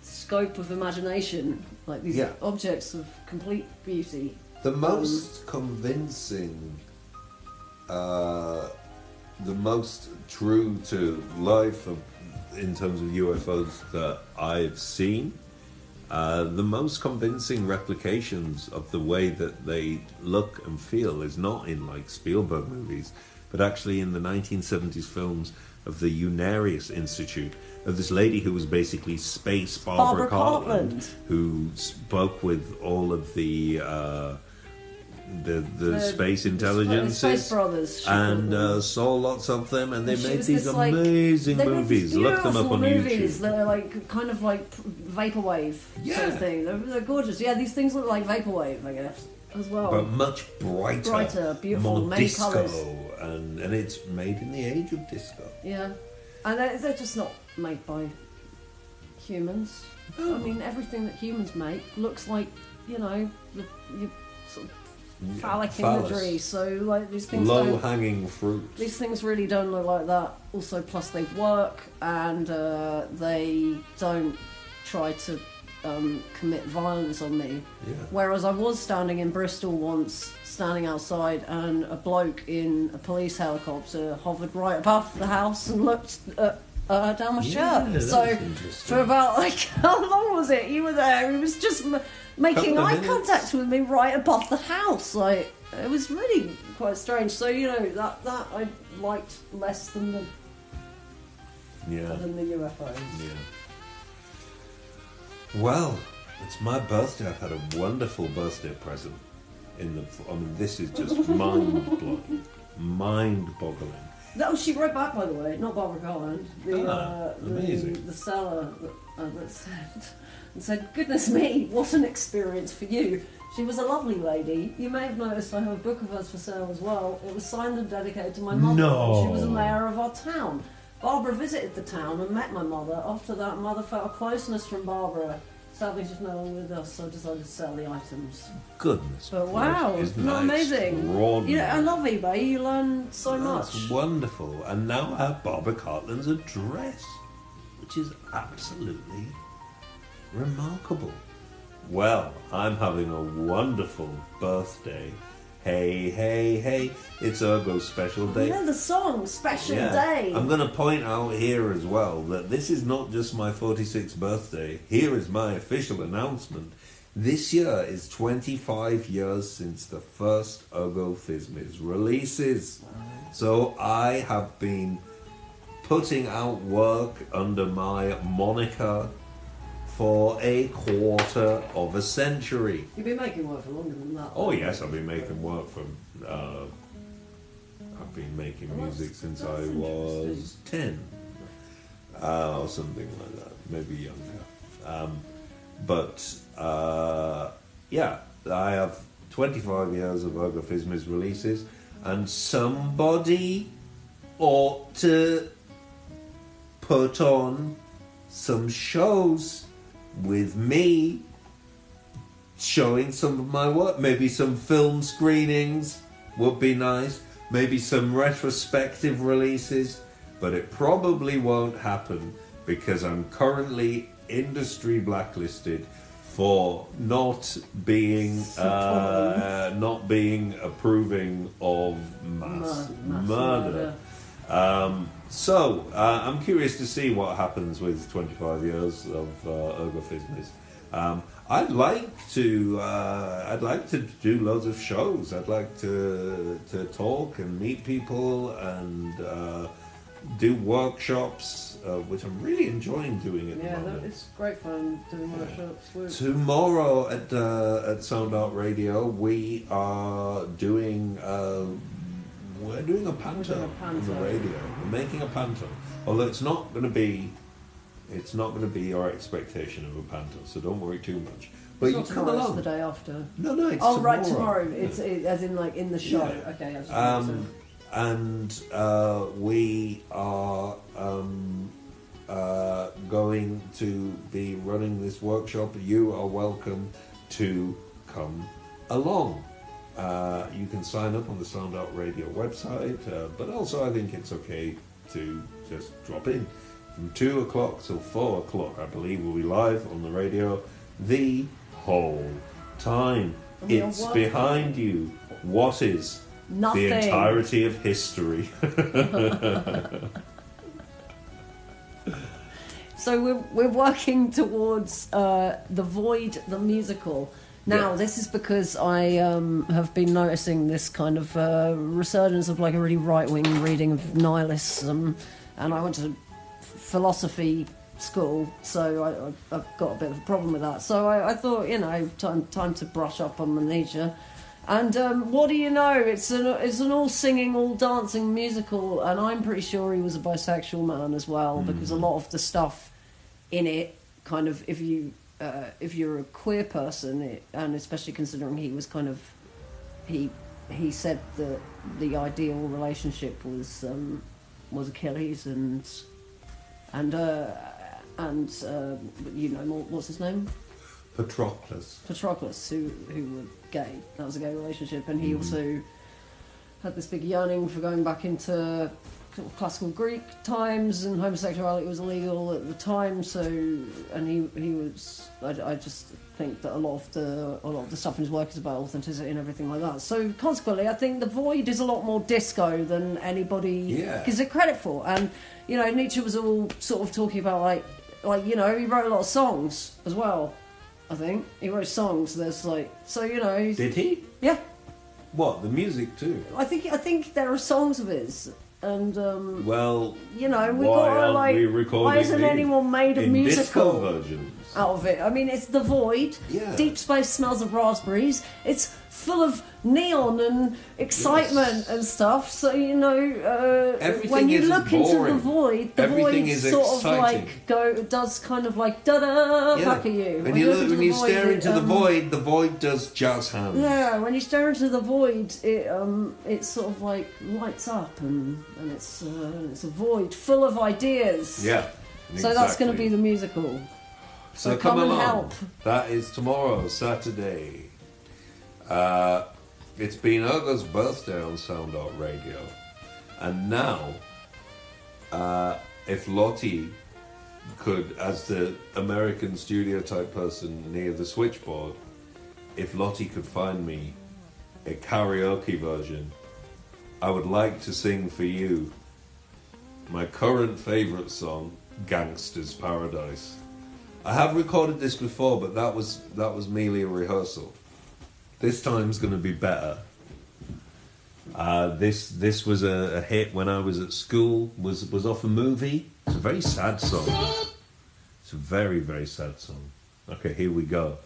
scope of imagination, like these objects of complete beauty. The most convincing, the most true to life in terms of UFOs that I've seen, the most convincing replications of the way that they look and feel is not in like Spielberg movies, but actually in the 1970s films of the Unarius Institute, of this lady who was basically space Barbara Cartland, who spoke with all of the space intelligences, Space Brothers, and saw lots of them, and they made these amazing movies. Look them up on YouTube. They're like kind of like vaporwave sort of thing. They're gorgeous. Yeah, these things look like vaporwave, I guess, as well. But much brighter, beautiful, more many disco, colours. and it's made in the age of disco. Yeah, and they're just not made by humans. No. I mean, everything that humans make looks like, you know, you sort of phallic imagery. So like these things, low-hanging fruit. These things really don't look like that. Also, plus they work, and they don't try to commit violence on me. Yeah. Whereas I was standing in Bristol once, standing outside, and a bloke in a police helicopter hovered right above the house and looked down my shirt. So for about like, how long was it? You were there. He was just making eye contact with me right above the house. Like, it was really quite strange. So you know that I liked less than the UFOs. Yeah. Well, it's my birthday. I've had a wonderful birthday present. I mean, this is just mind-blowing, mind-boggling. Oh, she wrote back, by the way, not Barbara Cartland. Amazing. The seller that said, "Goodness me, what an experience for you." She was a lovely lady. You may have noticed I have a book of hers for sale as well. It was signed and dedicated to my mother. No. She was the mayor of our town. Barbara visited the town and met my mother. After that, mother felt a closeness from Barbara. Sadly, she's no longer with us, so I decided to sell the items. Goodness. But wow, isn't that amazing? You know, I love eBay. You learn so much. That's wonderful. And now I have Barbara Cartland's address, which is absolutely remarkable. Well, I'm having a wonderful birthday. Hey, hey, hey, it's Ergo's special day. Yeah, the song, Special Day. I'm going to point out here as well that this is not just my 46th birthday. Here is my official announcement. This year is 25 years since the first Ergo Phizmiz releases. So I have been putting out work under my moniker for a quarter of a century. You've been making work for longer than that. Oh yes, I've been making work for. I've been making music since I was 10, or something like that, maybe younger. Yeah, I have 25 years of Ergo Phizmiz releases, and somebody ought to put on some shows with me showing some of my work. Maybe some film screenings would be nice. Maybe some retrospective releases. But it probably won't happen because I'm currently industry blacklisted for not being approving of mass murder. So I'm curious to see what happens with 25 years of Ergo Phizmiz. I'd like to do loads of shows. I'd like to talk and meet people and do workshops, which I'm really enjoying doing at the moment. Yeah, it's great fun doing workshops. Tomorrow at Sound Art Radio, we are doing we're doing a panto on the radio. We're making a panto, although it's not going to be your expectation of a panto, so don't worry too much. But it's you not come tomorrow, along. It's the day after. No, it's tomorrow. tomorrow. Right, tomorrow. It's as in like in the show. Yeah. Okay. And we are going to be running this workshop. You are welcome to come along. You can sign up on the Sound Out Radio website, but also I think it's okay to just drop in. From 2 o'clock till 4 o'clock, I believe we'll be live on the radio the whole time. It's behind you. What is Nothing. the entirety of history? So we're working towards The Void, the musical. Now, This is because I have been noticing this kind of resurgence of like a really right-wing reading of nihilism, and I went to philosophy school, so I've got a bit of a problem with that. So I thought, time to brush up on my Nietzsche. And what do you know? It's an all singing, all dancing musical, and I'm pretty sure he was a bisexual man as well, because a lot of the stuff in it, kind of, if you're a queer person, and especially considering he was kind of, he said that the ideal relationship was Achilles and what's his name? Patroclus, who were gay. That was a gay relationship, and he also had this big yearning for going back into sort of classical Greek times, and homosexuality was illegal at the time. So, and he was. I just think that a lot of the stuff in his work is about authenticity and everything like that. So, consequently, I think The Void is a lot more disco than anybody gives it credit for. And Nietzsche was all sort of talking about he wrote a lot of songs as well. I think he wrote songs. There's Did he? Yeah. What, the music too? I think there are songs of his, and we recording why hasn't anyone made a musical disco versions out of it? I mean, it's The Void. Yeah. Deep Space Smells of Raspberries. It's full of neon and excitement and stuff. So when you look into The Void, the Void sort of does kind of like da da back at you. When you stare into the void does jazz hands. Yeah, when you stare into the void, it sort of like lights up, and it's a void full of ideas. Yeah. Exactly. So that's going to be the musical. So come and help. That is tomorrow, Saturday. It's been Ergo's birthday on Sound Art Radio, and now, if Lottie could, as the American studio type person near the switchboard, if Lottie could find me a karaoke version, I would like to sing for you my current favourite song, Gangsta's Paradise. I have recorded this before, but that was merely a rehearsal. This time's going to be better. This was a hit when I was at school. Was off a movie. It's a very sad song. It's a very, very sad song. Okay, here we go.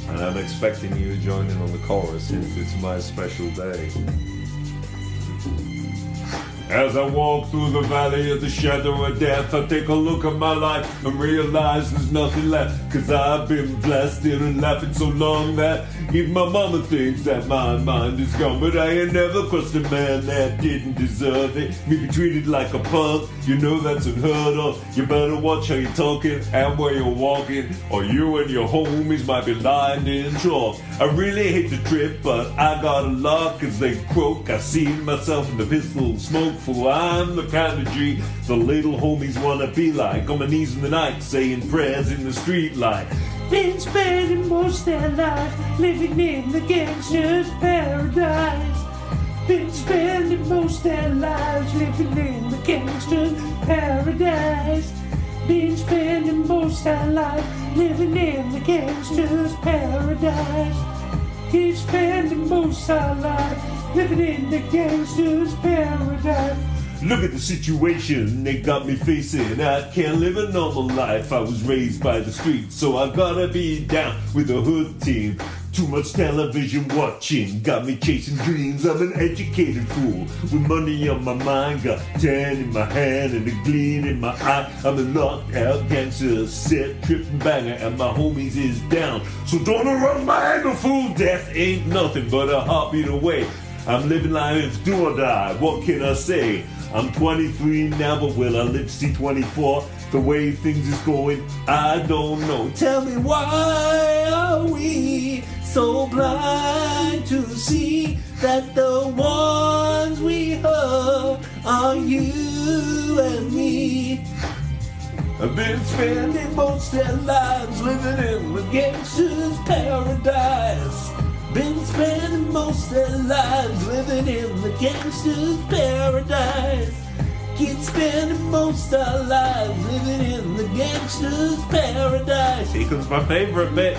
And I'm expecting you to join in on the chorus since it's my special day. As I walk through the valley of the shadow of death, I take a look at my life and realize there's nothing left. Cause I've been blasted and laughing so long that even my mama thinks that my mind is gone. But I ain't never crossed a man that didn't deserve it. Me be treated like a punk, you know that's unheard of. You better watch how you're talking and where you're walking, or you and your homies might be lying in chalk. I really hate the trip, but I got a lot cause they croak. I see myself in the pistol smoke. For I'm the kind of G the little homies wanna be like. On my knees in the night, saying prayers in the street light. Been spending most their life living in the gangster's paradise. Been spending most their lives living in the gangster's paradise. Been spending most their life living in the gangster's paradise. Keep spending most our life living in the gangster's paradise. Look at the situation they got me facing. I can't live a normal life. I was raised by the streets, so I gotta be down with the hood team. Too much television watching got me chasing dreams. I'm an educated fool with money on my mind. Got tan in my hand and a gleam in my eye. I'm a locked out gangster, set tripping banger, and my homies is down. So don't arouse my anger, fool. Death ain't nothing but a heartbeat away. I'm living life, do or die, what can I say? I'm 23 now, but will I live to see 24? The way things is going, I don't know. Tell me, why are we so blind to see that the ones we hurt are you and me? I've been spending most their lives living in the gangster's paradise. Been spending most their lives living in the gangster's paradise. Keep spending most our lives living in the gangster's paradise. Here comes my favorite bit.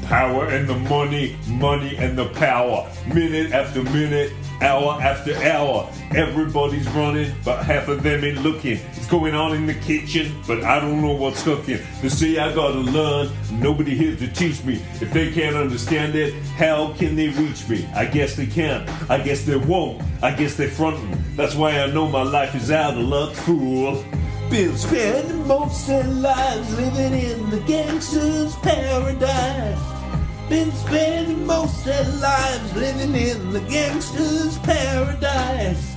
Power and the money, money and the power. Minute after minute, hour after hour. Everybody's running, but half of them ain't looking. It's going on in the kitchen, but I don't know what's cooking. They say I gotta learn, nobody here to teach me. If they can't understand it, how can they reach me? I guess they can't, I guess they won't, I guess they're fronting. That's why I know my life is out of luck, fool. Been spending most their lives living in the gangster's paradise. Been spending most their lives living in the gangster's paradise.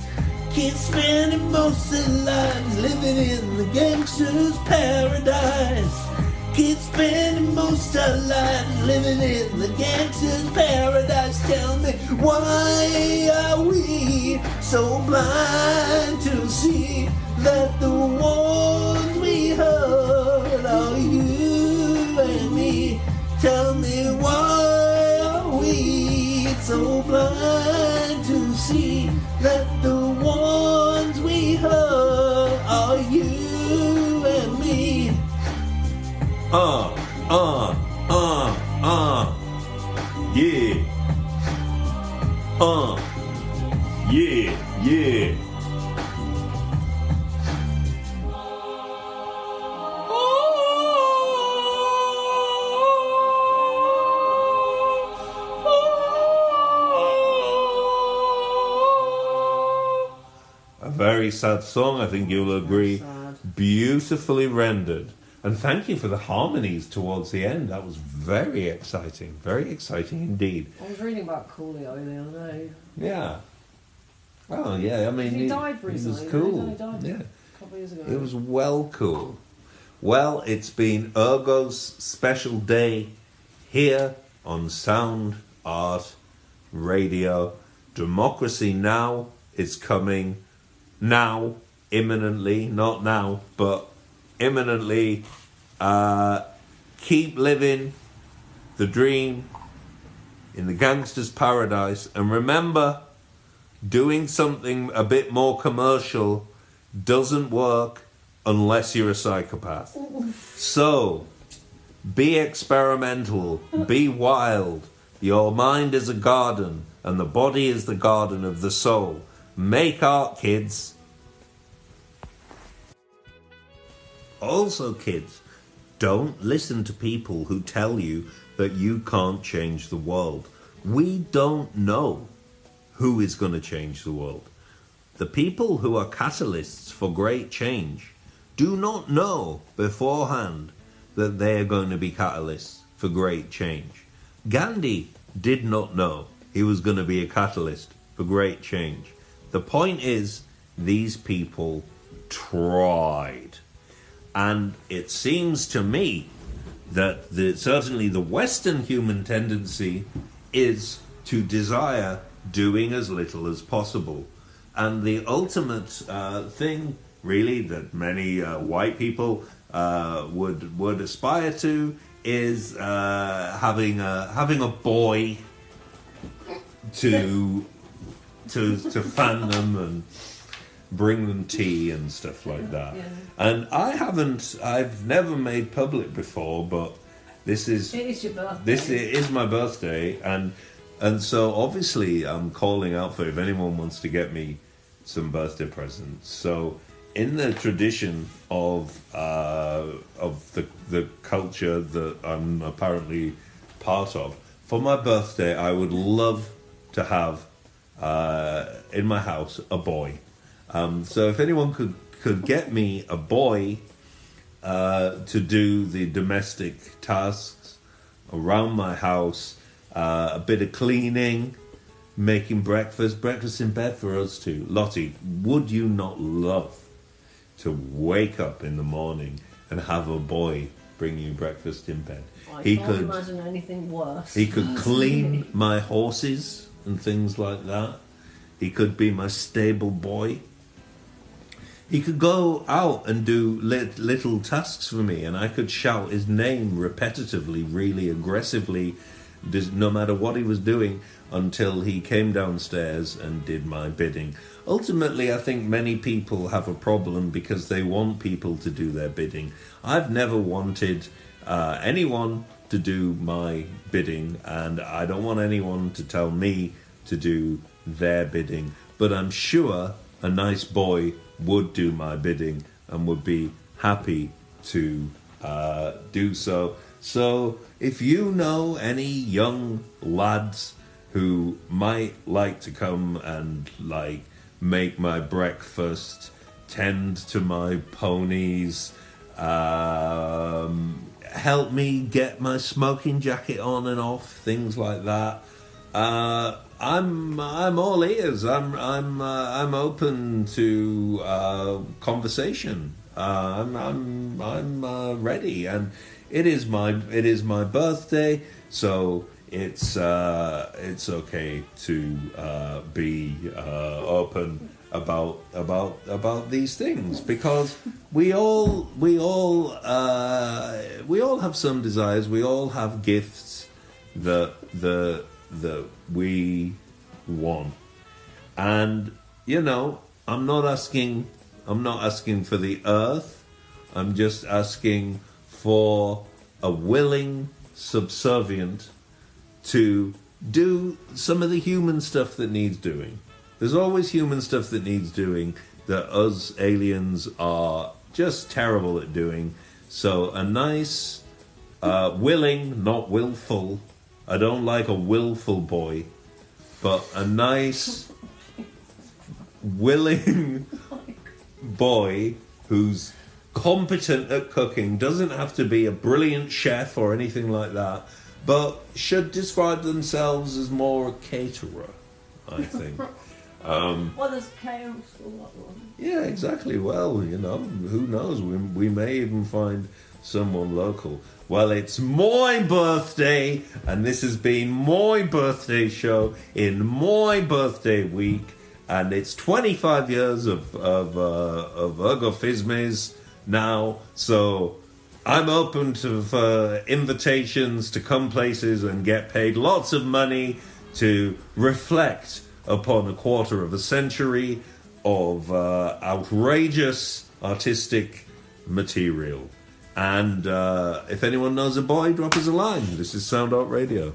Keep spending most their lives living in the gangster's paradise. Keep spending most our lives living in the gangster's paradise. Tell me, why are we so blind to see that the ones we hurt are you and me? Tell me, why are we so blind to see that the ones we hurt are you and me? Yeah. Yeah. A very sad song, I think you'll agree. Beautifully rendered. And thank you for the harmonies towards the end. That was very exciting indeed. I was reading about Coolio the other day. Yeah. Oh, yeah, I mean... He died recently. It was cool. He died yeah. a couple of years ago. It was well cool. Well, it's been Ergo's special day here on Sound Art Radio. Democracy Now! Is coming now, imminently, not now, but imminently. Keep living the dream in the gangster's paradise, and remember, doing something a bit more commercial doesn't work unless you're a psychopath. So, be experimental, be wild. Your mind is a garden, and the body is the garden of the soul. Make art, kids. Also, kids, don't listen to people who tell you that you can't change the world. We don't know who is going to change the world. The people who are catalysts for great change do not know beforehand that they are going to be catalysts for great change. Gandhi did not know he was going to be a catalyst for great change. The point is, these people tried. And it seems to me that certainly the Western human tendency is to desire doing as little as possible. And the ultimate thing, really, that many white people would aspire to is having a boy to fan them and bring them tea and stuff like that. Yeah. And I've never made public before, but it is your birthday. This is my birthday, and so obviously I'm calling out for if anyone wants to get me some birthday presents. So in the tradition of the culture that I'm apparently part of, for my birthday I would love to have in my house a boy. So if anyone could get me a boy to do the domestic tasks around my house, a bit of cleaning, making breakfast in bed for us two. Lottie, would you not love to wake up in the morning and have a boy bring you breakfast in bed? I can't imagine anything worse. He could clean my horses and things like that. He could be my stable boy. He could go out and do little tasks for me, and I could shout his name repetitively, really aggressively, no matter what he was doing, until he came downstairs and did my bidding. Ultimately, I think many people have a problem because they want people to do their bidding. I've never wanted anyone to do my bidding, and I don't want anyone to tell me to do their bidding. But I'm sure a nice boy would do my bidding and would be happy to do so. So if you know any young lads who might like to come and make my breakfast, tend to my ponies, help me get my smoking jacket on and off, things like that, I'm all ears. I'm open to conversation. I'm ready, and it is my birthday, so it's okay to be open about these things, because we all have some desires. We all have gifts that we want, and I'm not asking for the earth. I'm just asking for a willing subservient to do some of the human stuff that needs doing. There's always human stuff that needs doing that us aliens are just terrible at doing. So a nice willing, not willful, I don't like a willful boy, but a nice willing boy who's competent at cooking, doesn't have to be a brilliant chef or anything like that, but should describe themselves as more a caterer, I think. Well, there's chaos for that one. Yeah, exactly. Well, who knows? We may even find someone local. Well, it's my birthday, and this has been my birthday show in my birthday week, and it's 25 years of Ergo Phizmiz now, so I'm open to invitations to come places and get paid lots of money to reflect upon a quarter of a century of outrageous artistic material. And if anyone knows a boy, drop us a line. This is Sound Art Radio.